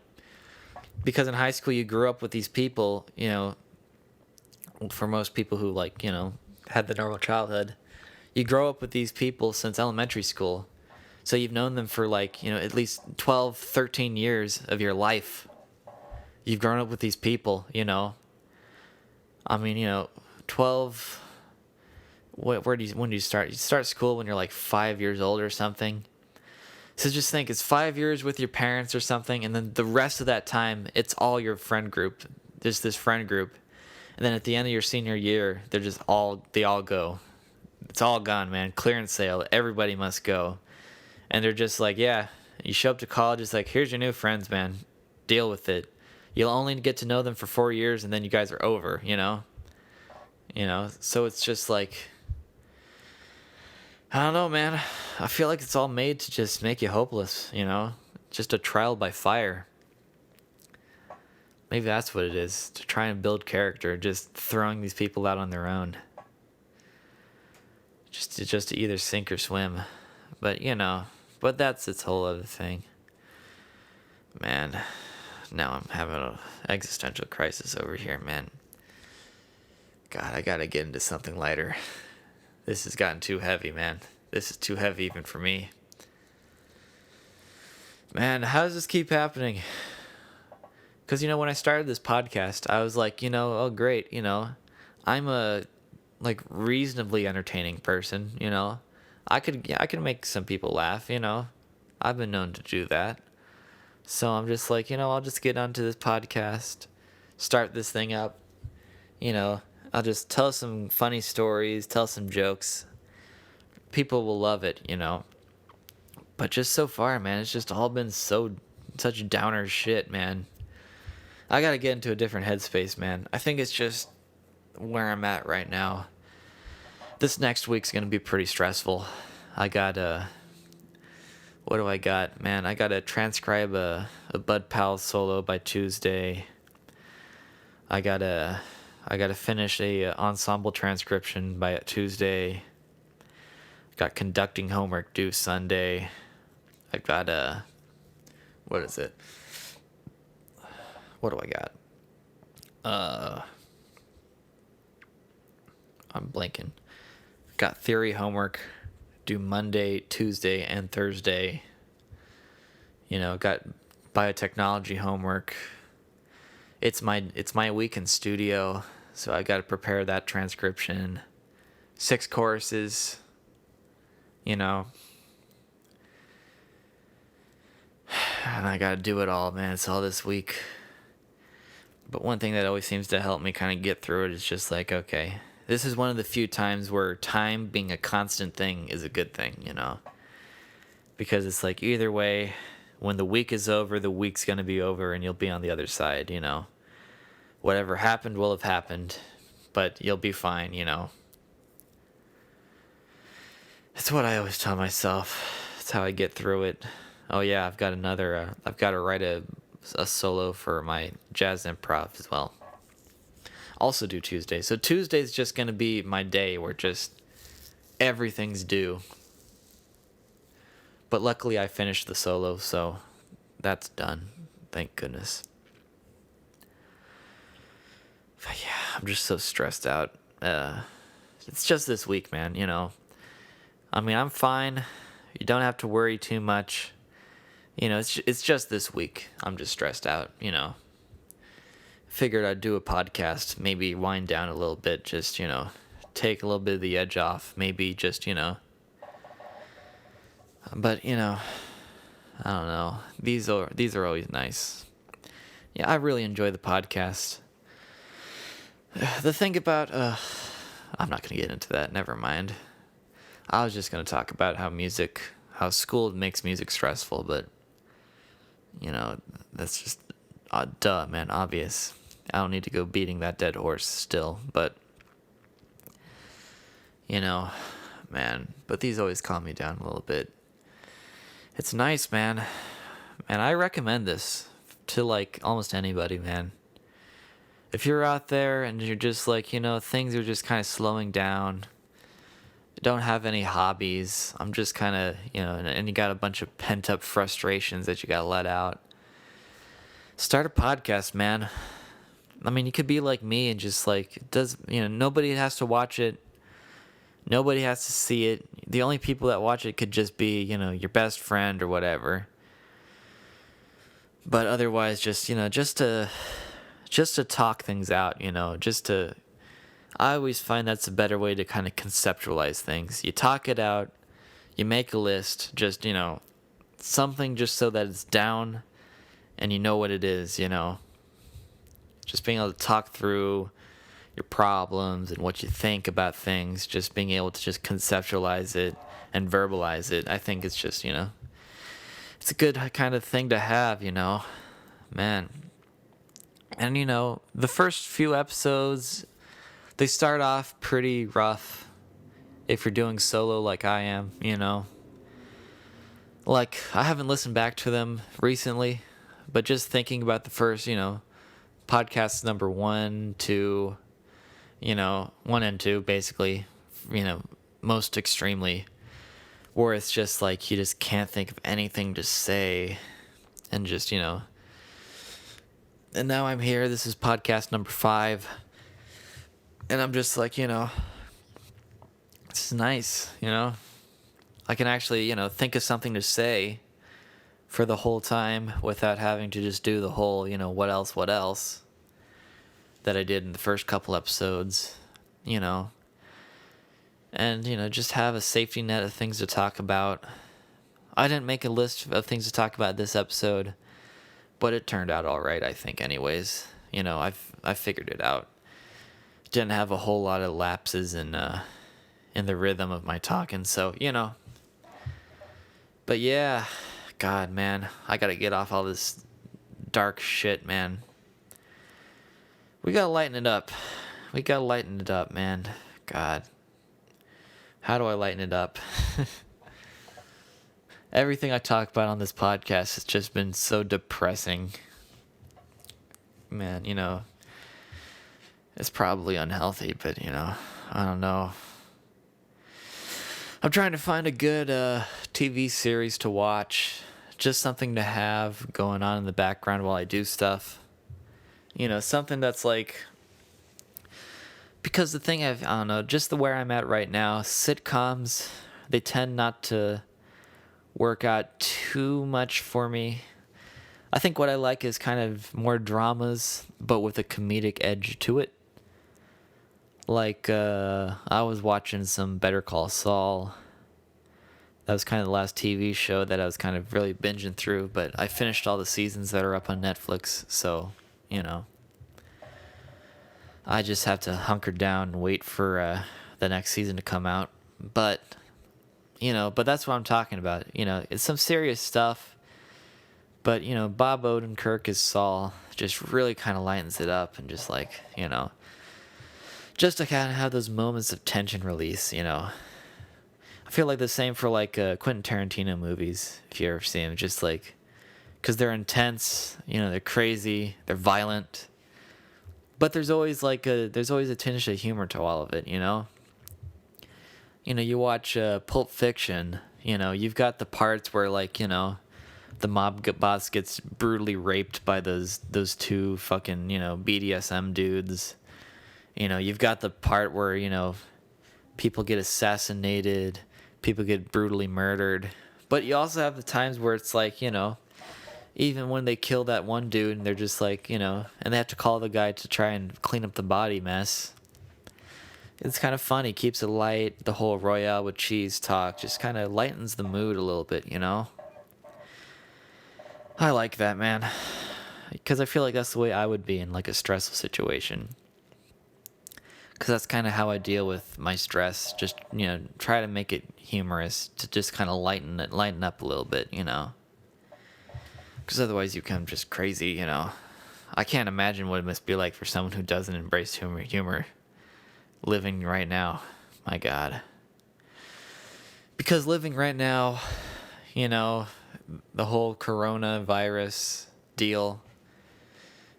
because in high school you grew up with these people, you know, for most people who like, you know, had the normal childhood, you grow up with these people since elementary school. So you've known them for like, you know, at least 12, 13 years of your life. You've grown up with these people, you know. I mean, you know, 12, when do you start? You start school when you're like 5 years old or something. So just think, it's 5 years with your parents or something, and then the rest of that time, it's all your friend group. There's this friend group. And then at the end of your senior year, they all go. It's all gone, man. Clearance sale. Everybody must go. And they're just like, yeah, you show up to college, it's like, here's your new friends, man. Deal with it. You'll only get to know them for 4 years, and then you guys are over, you know? You know, so it's just like, I don't know, man. I feel like it's all made to just make you hopeless, you know? Just a trial by fire. Maybe that's what it is, to try and build character, just throwing these people out on their own. Just to either sink or swim. But, you know, but that's its whole other thing. Man, now I'm having an existential crisis over here, man. God, I gotta get into something lighter. This has gotten too heavy, man. This is too heavy even for me. Man, how does this keep happening? Because, you know, when I started this podcast, I was like, you know, oh, great, you know, I'm a, like, reasonably entertaining person, you know. I could make some people laugh, you know. I've been known to do that. So I'm just like, you know, I'll just get onto this podcast, start this thing up, you know. I'll just tell some funny stories, tell some jokes. People will love it, you know. But just so far, man, it's just all been such downer shit, man. I gotta get into a different headspace, man. I think it's just where I'm at right now. This next week's gonna be pretty stressful. I got what do I got, man? I gotta transcribe a Bud Pal solo by Tuesday. I gotta finish a ensemble transcription by Tuesday. Got conducting homework due Sunday. I got what is it? What do I got? I'm blanking. Got theory homework due Monday, Tuesday, and Thursday. You know, got biotechnology homework. It's my week in studio, so I got to prepare that transcription. 6 courses. You know. And I got to do it all, man. It's all this week. But one thing that always seems to help me kind of get through it is just like, okay, this is one of the few times where time being a constant thing is a good thing, you know? Because it's like, either way, when the week is over, the week's going to be over and you'll be on the other side, you know? Whatever happened will have happened, but you'll be fine, you know? That's what I always tell myself. That's how I get through it. Oh yeah, I've got to write a solo for my jazz improv as well. Also due Tuesday. So Tuesday's just going to be my day where just everything's due. But luckily I finished the solo, so that's done. Thank goodness. But yeah, I'm just so stressed out. it's just this week, man, you know. I mean, I'm fine. You don't have to worry too much. You know, it's just this week. I'm just stressed out, you know. Figured I'd do a podcast, maybe wind down a little bit, just, you know, take a little bit of the edge off, maybe just, you know. But, you know, I don't know. These are always nice. Yeah, I really enjoy the podcast. The thing about I'm not going to get into that. Never mind. I was just going to talk about how school makes music stressful, but you know, that's just duh, man, obvious. I don't need to go beating that dead horse still, but you know, man, but these always calm me down a little bit. It's nice, man. And I recommend this to like almost anybody, man. If you're out there and you're just like, you know, things are just kind of slowing down, don't have any hobbies, I'm just kind of, you know, and you got a bunch of pent up frustrations that you got to let out, start a podcast, man. I mean, you could be like me and just like, you know, nobody has to watch it. Nobody has to see it. The only people that watch it could just be, you know, your best friend or whatever. But otherwise, just, you know, just to talk things out, you know, I always find that's a better way to kind of conceptualize things. You talk it out, you make a list, just, you know, something just so that it's down and you know what it is, you know. Just being able to talk through your problems and what you think about things, just being able to just conceptualize it and verbalize it. I think it's just, you know, it's a good kind of thing to have, you know, man. And, you know, the first few episodes, they start off pretty rough if you're doing solo like I am, you know. Like, I haven't listened back to them recently, but just thinking about the first, you know, podcasts number 1, 2, you know, 1 and 2, basically, you know, most extremely, where it's just like you just can't think of anything to say and just, you know. And now I'm here. This is podcast number 5. And I'm just like, you know, it's nice, you know. I can actually, you know, think of something to say for the whole time without having to just do the whole, you know, what else that I did in the first couple episodes, you know. And, you know, just have a safety net of things to talk about. I didn't make a list of things to talk about this episode, but it turned out all right, I think, anyways. You know, I figured it out. Didn't have a whole lot of lapses in the rhythm of my talking, so, you know. But yeah, God, man, I gotta get off all this dark shit, man. We gotta lighten it up. We gotta lighten it up, man. God. How do I lighten it up? Everything I talk about on this podcast has just been so depressing. Man, you know, it's probably unhealthy, but, you know, I don't know. I'm trying to find a good TV series to watch. Just something to have going on in the background while I do stuff. You know, something that's like... Because the thing I don't know, just where I'm at right now, sitcoms, they tend not to work out too much for me. I think what I like is kind of more dramas, but with a comedic edge to it. Like, I was watching some Better Call Saul. That was kind of the last TV show that I was kind of really binging through, but I finished all the seasons that are up on Netflix, so, you know. I just have to hunker down and wait for the next season to come out. But, you know, but that's what I'm talking about. You know, it's some serious stuff. But, you know, Bob Odenkirk as Saul just really kind of lightens it up and just like, you know, just to kind of have those moments of tension release, you know. I feel like the same for like Quentin Tarantino movies, if you ever see them, just like, because they're intense, you know, they're crazy, they're violent. But there's always a tinge of humor to all of it, you know. You know, you watch Pulp Fiction, you know, you've got the parts where, like, you know, the mob boss gets brutally raped by those two fucking, you know, BDSM dudes. You know, you've got the part where, you know, people get assassinated, people get brutally murdered. But you also have the times where it's like, even when they kill that one dude and they're just like, and they have to call the guy to try and clean up the body mess. It's kind of funny, keeps it light. The whole Royale with cheese talk just kind of lightens the mood a little bit, I like that, man. Because I feel like that's the way I would be in like a stressful situation. Because that's kind of how I deal with my stress. Just, try to make it humorous to just kind of lighten up a little bit, Because otherwise you become just crazy, I can't imagine what it must be like for someone who doesn't embrace humor living right now. My God. Because living right now, the whole coronavirus deal,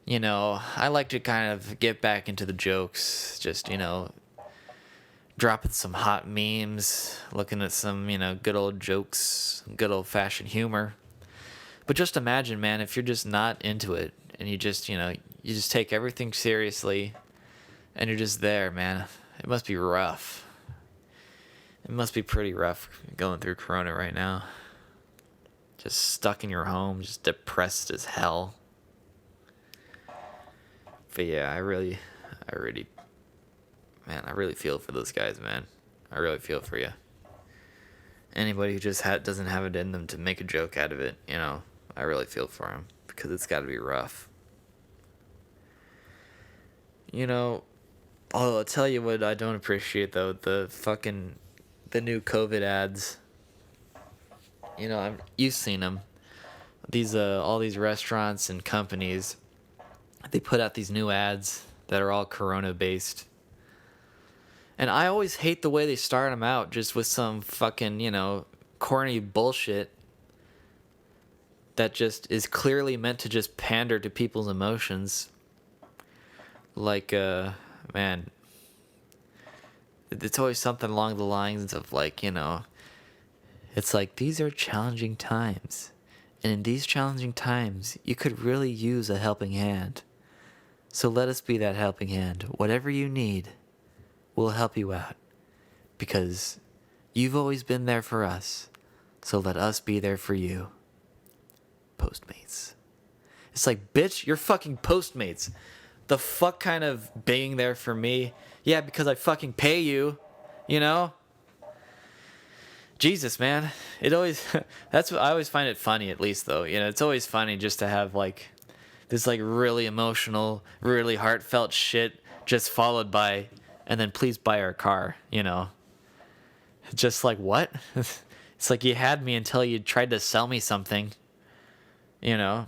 I like to kind of get back into the jokes, just, dropping some hot memes, looking at some, good old jokes, good old fashioned humor. But just imagine, man, if you're just not into it and you just, you just take everything seriously and you're just there, man. It must be rough. It must be pretty rough going through Corona right now. Just stuck in your home, just depressed as hell. But yeah, I really feel for those guys, man. I really feel for you. Anybody who just doesn't have it in them to make a joke out of it, I really feel for them because it's got to be rough. I'll tell you what I don't appreciate though, the new COVID ads. You've seen them. These all these restaurants and companies, they put out these new ads that are all Corona based. And I always hate the way they start them out just with some fucking, corny bullshit that just is clearly meant to just pander to people's emotions. Like, man, it's always something along the lines of like, it's like, these are challenging times. And in these challenging times, you could really use a helping hand. So let us be that helping hand. Whatever you need, we'll help you out. Because you've always been there for us. So let us be there for you. Postmates. It's like, bitch, you're fucking Postmates. The fuck kind of being there for me? Yeah, because I fucking pay you, Jesus, man. It always, that's what I always find it funny, at least though. It's always funny just to have like this like really emotional, really heartfelt shit just followed by, and then please buy our car, Just like, what? It's like you had me until you tried to sell me something, My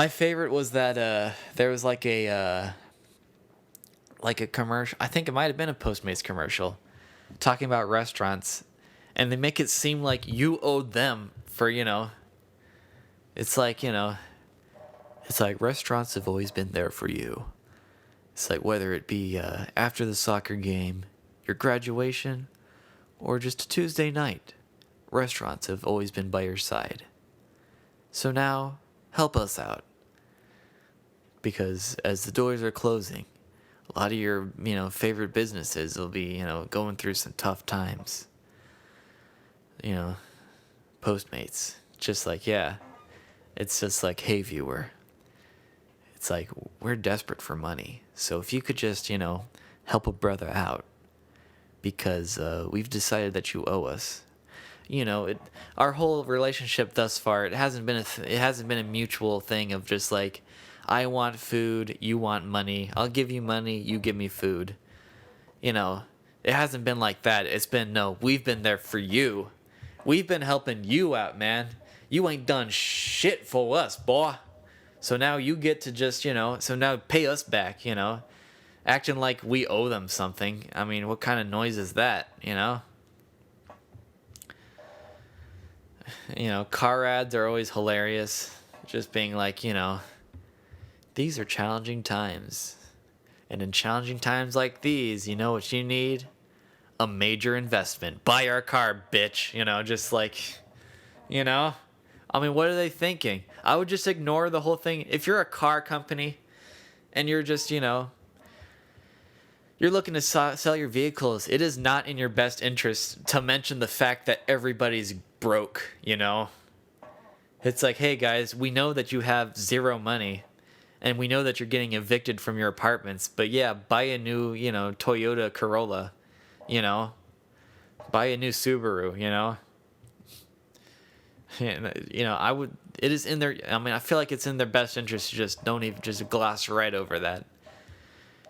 favorite was that there was like a commercial. I think it might have been a Postmates commercial talking about restaurants, and they make it seem like you owed them for, it's like, it's like restaurants have always been there for you. It's like whether it be after the soccer game, your graduation, or just a Tuesday night, restaurants have always been by your side. So now, help us out. Because as the doors are closing, a lot of your, favorite businesses will be, going through some tough times. Postmates. Just like, yeah. It's just like, hey, viewer. It's like, we're desperate for money. So if you could just, help a brother out. Because we've decided that you owe us. Our whole relationship thus far, it hasn't been a mutual thing of just like, I want food, you want money. I'll give you money, you give me food. It hasn't been like that. It's been, no, we've been there for you. We've been helping you out, man. You ain't done shit for us, boy. So now you get to just, so now pay us back, Acting like we owe them something. I mean, what kind of noise is that, Car ads are always hilarious. Just being like, these are challenging times. And in challenging times like these, you know what you need? A major investment. Buy our car, bitch. Just like, I mean, what are they thinking? I would just ignore the whole thing. If you're a car company and you're just, you're You're looking to sell your vehicles. It is not in your best interest to mention the fact that everybody's broke, you know? It's like, hey guys, we know that you have zero money and we know that you're getting evicted from your apartments, but yeah, buy a new, Toyota Corolla, you know? Buy a new Subaru, you know? I would, it is in their, I mean, I feel like it's in their best interest to just don't even, just gloss right over that.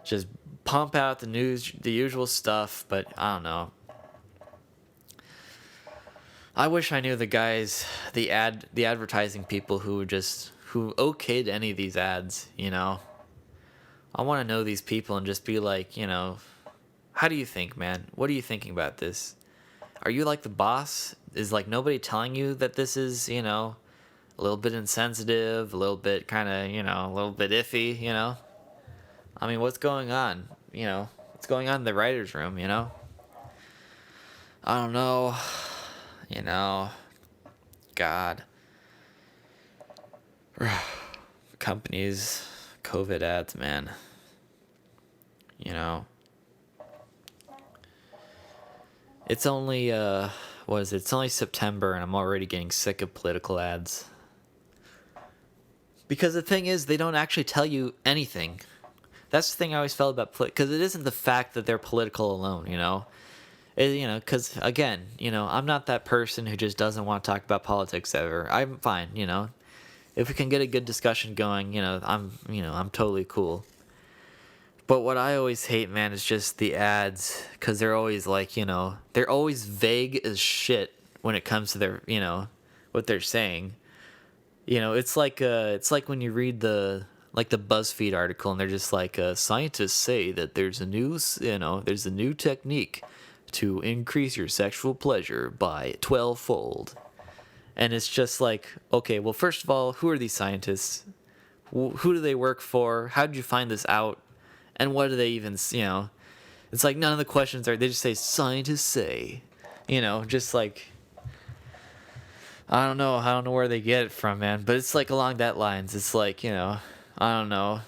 Just pump out the news, the usual stuff, but I don't know. I wish I knew the guys, the advertising people who okayed any of these ads, you know? I want to know these people and just be like, how do you think, man? What are you thinking about this? Are you like the boss? Is like nobody telling you that this is, a little bit insensitive, a little bit kind of, a little bit iffy, I mean, what's going on? What's going on in the writer's room, I don't know. God. Companies, COVID ads, man. It's only, It's only September and I'm already getting sick of political ads. Because the thing is, they don't actually tell you anything. That's the thing I always felt about because it isn't the fact that they're political alone, because again, I'm not that person who just doesn't want to talk about politics ever. I'm fine, if we can get a good discussion going, I'm totally cool. But what I always hate, man, is just the ads, because they're always like, they're always vague as shit when it comes to their, what they're saying. It's like when you read the BuzzFeed article and they're just like, scientists say that there's a new technique to increase your sexual pleasure by 12-fold. And it's just like, okay, well, first of all, who are these scientists? Who do they work for? How did you find this out? And what do they even, it's like none of the questions they just say, scientists say, just like, I don't know where they get it from, man, but it's like along that lines. It's like, I don't know.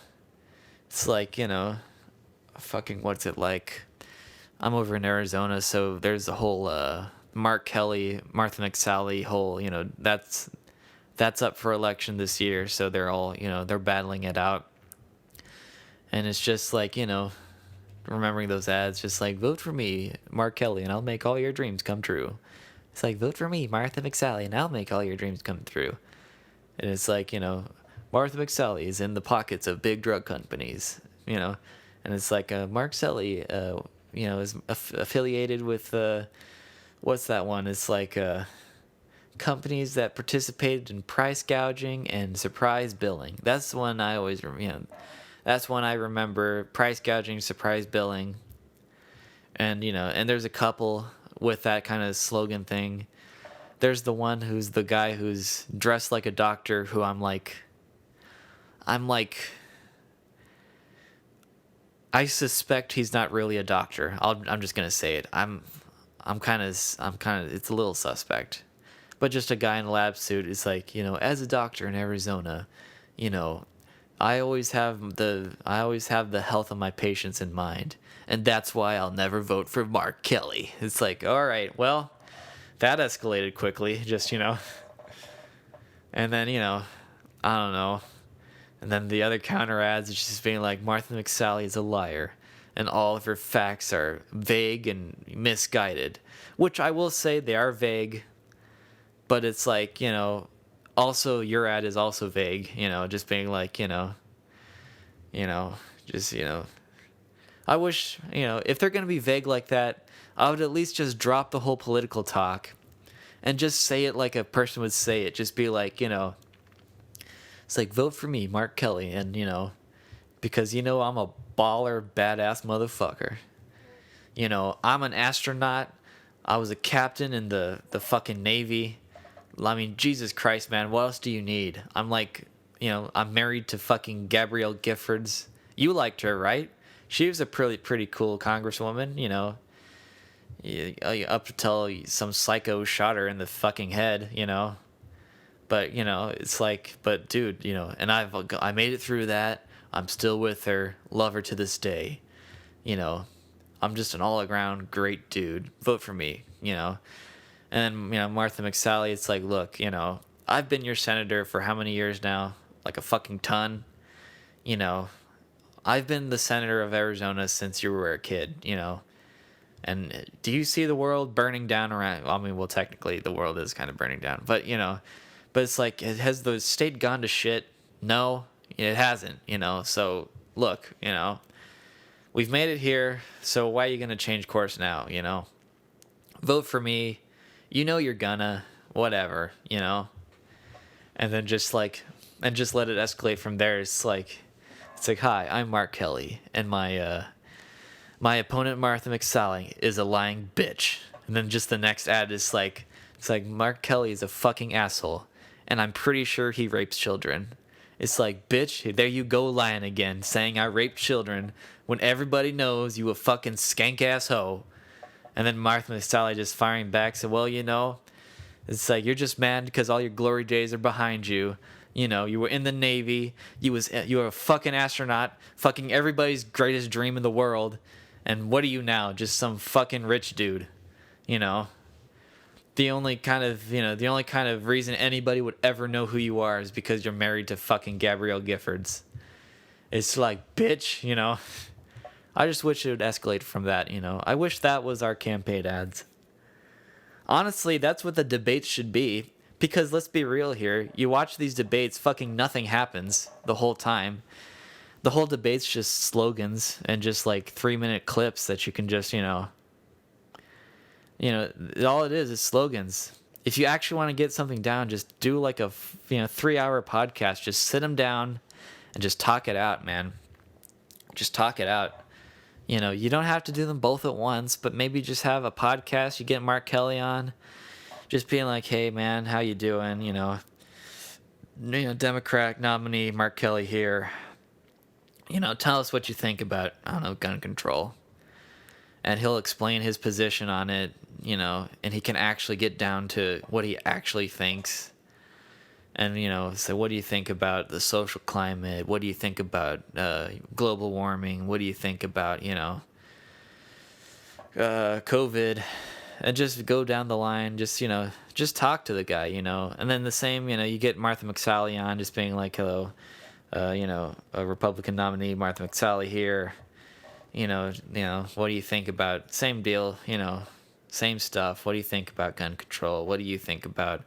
It's like, fucking, what's it like? I'm over in Arizona, so there's a whole, Mark Kelly, Martha McSally whole, that's up for election this year, so they're all, they're battling it out. And it's just like, remembering those ads, just like, vote for me, Mark Kelly, and I'll make all your dreams come true. It's like, vote for me, Martha McSally, and I'll make all your dreams come true. And it's like, Martha McSally is in the pockets of big drug companies, and it's like, Mark Kelly, is affiliated with, what's that one? It's like, companies that participated in price gouging and surprise billing. That's the one I always, that's one I remember, price gouging, surprise billing. And, and there's a couple with that kind of slogan thing. There's the one who's the guy who's dressed like a doctor who I'm like, I suspect he's not really a doctor. I'm just going to say it. I'm kind of, it's a little suspect. But just a guy in a lab suit is like, as a doctor in Arizona, I always have the health of my patients in mind, and that's why I'll never vote for Mark Kelly. It's like, all right, well, that escalated quickly, just, and then, I don't know. And then the other counter ads is just being like, Martha McSally is a liar, and all of her facts are vague and misguided, which I will say they are vague, but it's like, also your ad is also vague, just being like, just, I wish, if they're going to be vague like that, I would at least just drop the whole political talk and just say it like a person would say it. Just be like, it's like, vote for me, Mark Kelly. And, because, I'm a baller, badass motherfucker. I'm an astronaut. I was a captain in the fucking Navy. I mean, Jesus Christ, man, what else do you need? I'm like, I'm married to fucking Gabrielle Giffords. You liked her, right? She was a pretty cool congresswoman, up until some psycho shot her in the fucking head, But, it's like, but dude, and I made it through that. I'm still with her, love her to this day, I'm just an all around great dude. Vote for me, you know. And then, Martha McSally, it's like, look, I've been your senator for how many years now? Like a fucking ton. You know, I've been the senator of Arizona since you were a kid. And do you see the world burning down around? I mean, well, technically the world is kind of burning down, but it's like, has the state gone to shit? No, it hasn't, So look, we've made it here. So why are you going to change course now? Vote for me. You're gonna, whatever, and then just let it escalate from there. It's like, hi, I'm Mark Kelly, and my opponent Martha McSally is a lying bitch. And then just the next ad is it's like Mark Kelly is a fucking asshole, and I'm pretty sure he rapes children. It's like, bitch, there you go lying again, saying I raped children when everybody knows you a fucking skank ass hoe. And then Martha McSally just firing back, said, well, it's like, you're just mad because all your glory days are behind you. You were in the Navy. You were a fucking astronaut, fucking everybody's greatest dream in the world. And what are you now? Just some fucking rich dude. The only kind of reason anybody would ever know who you are is because you're married to fucking Gabrielle Giffords. It's like, bitch, I just wish it would escalate from that, I wish that was our campaign ads. Honestly, that's what the debates should be. Because let's be real here. You watch these debates, fucking nothing happens the whole time. The whole debate's just slogans and just 3-minute clips that you can just, all it is slogans. If you actually want to get something down, just do a 3-hour podcast. Just sit them down and just talk it out, man. Just talk it out. You don't have to do them both at once, but maybe just have a podcast. You get Mark Kelly on, just being like, hey, man, how you doing? Democrat nominee Mark Kelly here. Tell us what you think about, I don't know, gun control. And he'll explain his position on it, and he can actually get down to what he actually thinks. And, so what do you think about the social climate? What do you think about global warming? What do you think about, COVID? And just go down the line, just talk to the guy, And then the same, you get Martha McSally on, just being like, hello, a Republican nominee, Martha McSally here. What do you think about, same deal, same stuff. What do you think about gun control? What do you think about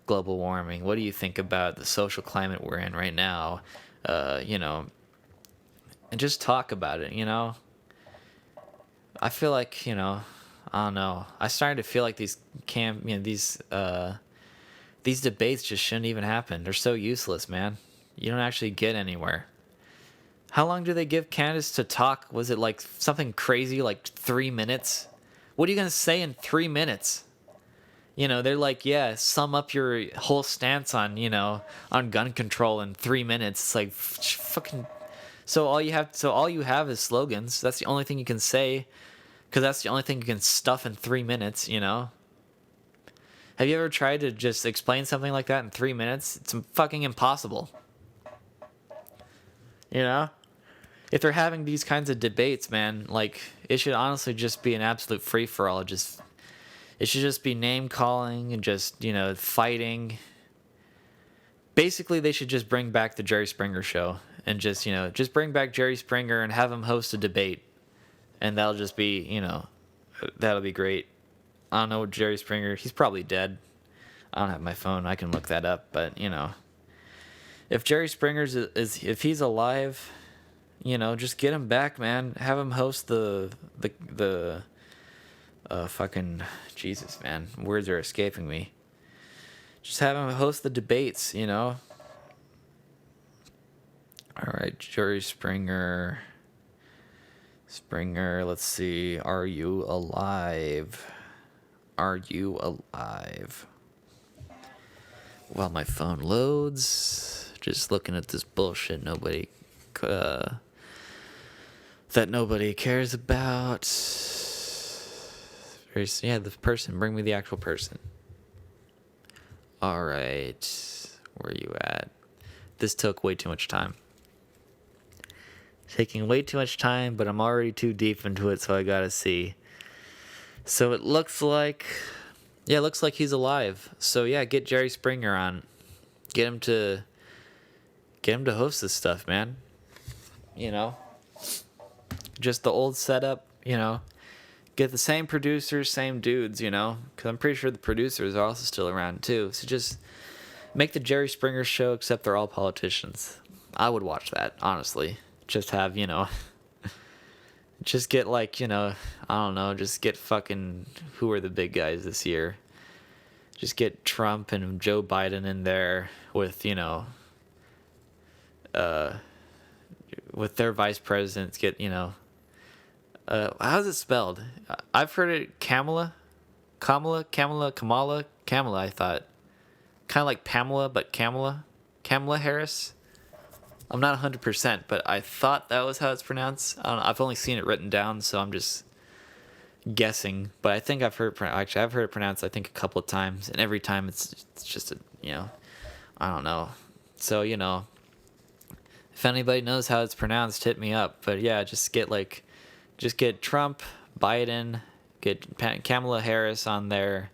global warming? What do you think about the social climate we're in right now? And just talk about it, I feel like, I don't know. I started to feel like these debates just shouldn't even happen. They're so useless, man. You don't actually get anywhere. How long do they give candidates to talk? Was it something crazy, 3 minutes? What are you going to say in 3 minutes? They're like, yeah, sum up your whole stance on, on gun control in 3 minutes. It's like, fucking. So all you have is slogans. That's the only thing you can say, because that's the only thing you can stuff in 3 minutes. Have you ever tried to just explain something like that in 3 minutes? It's fucking impossible. If they're having these kinds of debates, man, it should honestly just be an absolute free for all. It should just be name calling and just, fighting. Basically, they should just bring back the Jerry Springer show and just bring back Jerry Springer and have him host a debate. And that'll just be, that'll be great. I don't know Jerry Springer. He's probably dead. I don't have my phone. I can look that up. But, if Jerry Springer's if he's alive, just get him back, man. Have him host the fucking Jesus, man. Words are escaping me. Just have him host the debates, All right, Jerry Springer. Let's see. Are you alive? Are you alive? While my phone loads, just looking at this bullshit that nobody cares about. Yeah, the person. Bring me the actual person. All right. Where are you at? This took way too much time. Taking way too much time, but I'm already too deep into it, so I gotta see. So it looks like, yeah, it looks like he's alive. So yeah, get Jerry Springer on. Get him to host this stuff, man. You know, just the old setup, you know. Get the same producers, same dudes, you know, because I'm pretty sure the producers are also still around too. So just make the Jerry Springer show, except they're all politicians. I would watch that, honestly. Just have, you know, just get like, you know, I don't know, just get fucking, who are the big guys this year? Just get Trump and Joe Biden in there with, you know, with their vice presidents. Get, you know, how's it spelled? I've heard it Kamala, I thought. Kind of like Pamela, but Kamala Harris. I'm not 100%, but I thought that was how it's pronounced. I don't know, I've only seen it written down, so I'm just guessing. But I think I've heard it pronounced, I think, a couple of times, and every time it's just a, you know, I don't know. So, you know, if anybody knows how it's pronounced, hit me up. But yeah, just get Trump, Biden, get Kamala Harris on there,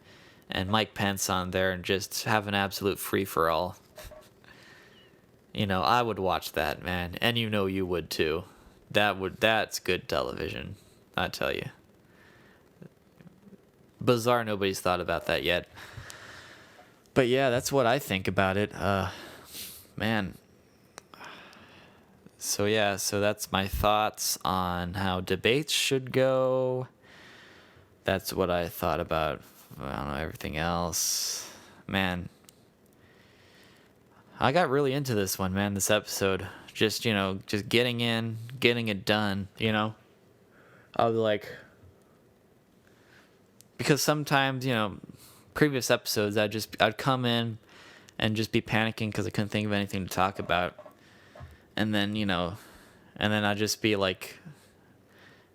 and Mike Pence on there, and just have an absolute free-for-all. You know, I would watch that, man. And you know you would too. That's good television, I tell you. Bizarre nobody's thought about that yet. But yeah, that's what I think about it. Man. So yeah, so that's my thoughts on how debates should go. That's what I thought about, I don't know, everything else. Man, I got really into this one, man, this episode. Just, you know, just getting it done, you know? I'll be like, because sometimes, you know, previous episodes, I'd come in and just be panicking because I couldn't think of anything to talk about. And then, you know, I'd just be like,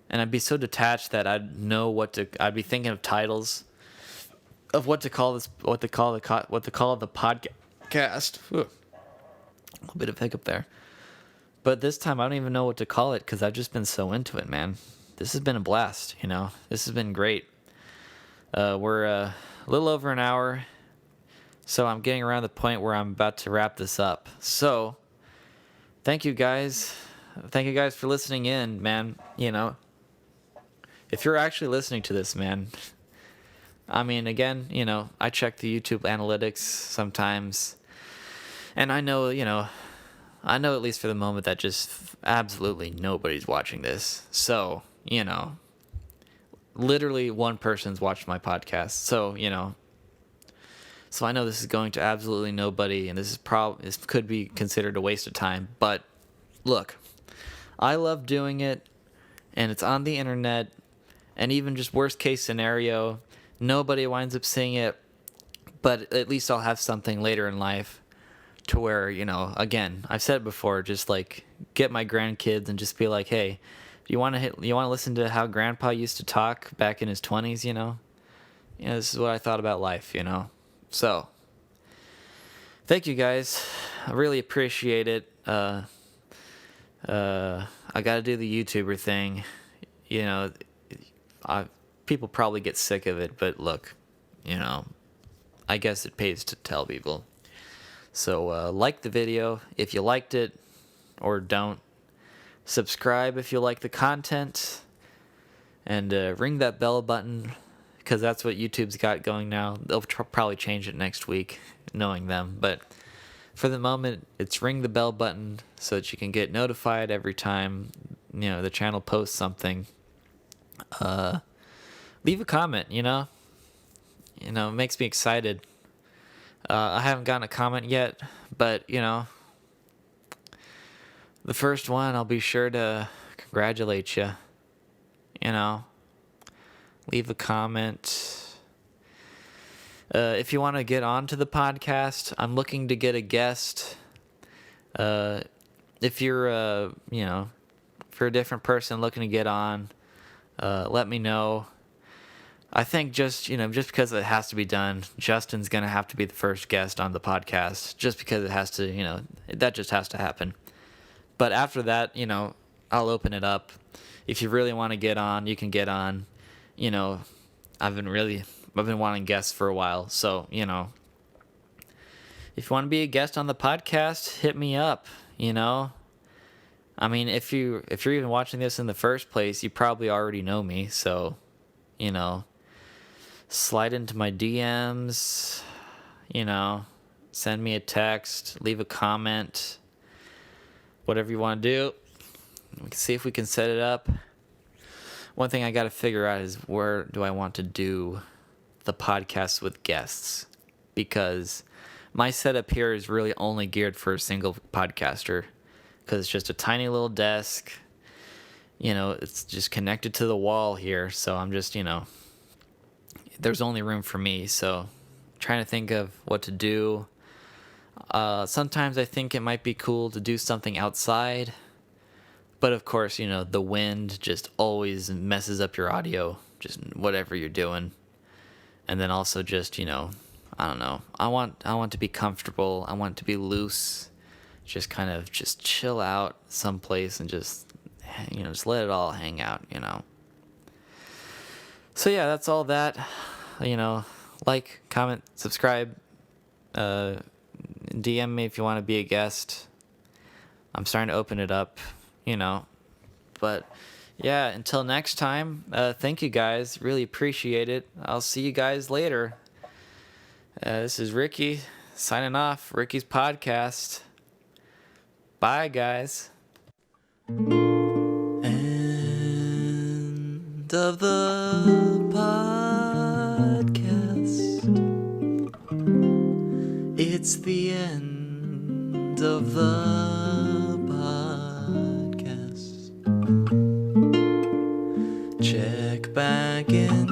and I'd be so detached that I'd be thinking of titles of what to call the podcast. Ooh, a little bit of hiccup there. But this time I don't even know what to call it because I've just been so into it, man. This has been a blast, you know. This has been great. We're a little over an hour, so I'm getting around the point where I'm about to wrap this up. So, thank you guys. Thank you guys for listening in, man. You know, if you're actually listening to this, man, I mean, again, you know, I check the YouTube analytics sometimes, and I know, you know, at least for the moment that just absolutely nobody's watching this. So, you know, literally one person's watched my podcast. So, you know, so I know this is going to absolutely nobody, and this could be considered a waste of time. But look, I love doing it, and it's on the internet, and even just worst case scenario, nobody winds up seeing it, but at least I'll have something later in life to where, you know, again, I've said it before, just like get my grandkids and just be like, hey, you want to listen to how grandpa used to talk back in his 20s, you know? You know, this is what I thought about life, you know? So, thank you guys. I really appreciate it. I got to do the YouTuber thing. You know, people probably get sick of it, but look, you know, I guess it pays to tell people. So, like the video if you liked it, or don't. Subscribe if you like the content, and ring that bell button, because that's what YouTube's got going now. They'll probably change it next week, knowing them, but for the moment, it's ring the bell button so that you can get notified every time, you know, the channel posts something. Leave a comment, you know? You know, it makes me excited. I haven't gotten a comment yet, but, you know, the first one, I'll be sure to congratulate you. You know, leave a comment. If you want to get onto the podcast, I'm looking to get a guest. If you're, you know, if you're a different person looking to get on, let me know. I think just because it has to be done, Justin's going to have to be the first guest on the podcast, just because it has to, you know, that just has to happen. But after that, you know, I'll open it up. If you really want to get on, you can get on. You know, I've been wanting guests for a while, so you know, if you want to be a guest on the podcast, hit me up. You know, I mean, if you're even watching this in the first place, you probably already know me. So, you know, slide into my DMs. You know, send me a text, leave a comment, whatever you want to do. We can see if we can set it up. One thing I got to figure out is where do I want to do the podcast with guests, because my setup here is really only geared for a single podcaster, because it's just a tiny little desk. You know, it's just connected to the wall here, so I'm just, you know, there's only room for me, so trying to think of what to do. Sometimes I think it might be cool to do something outside, but of course, you know, the wind just always messes up your audio, just whatever you're doing. And then also just, you know, I don't know. I want to be comfortable. I want to be loose. Just kind of just chill out someplace and just, you know, just let it all hang out, you know. So yeah, that's all that. You know, like, comment, subscribe, DM me if you want to be a guest. I'm starting to open it up, you know. But yeah, until next time, thank you guys. Really appreciate it. I'll see you guys later. This is Ricky signing off. Ricky's podcast. Bye, guys. End of the podcast. It's the end of the podcast. Check back in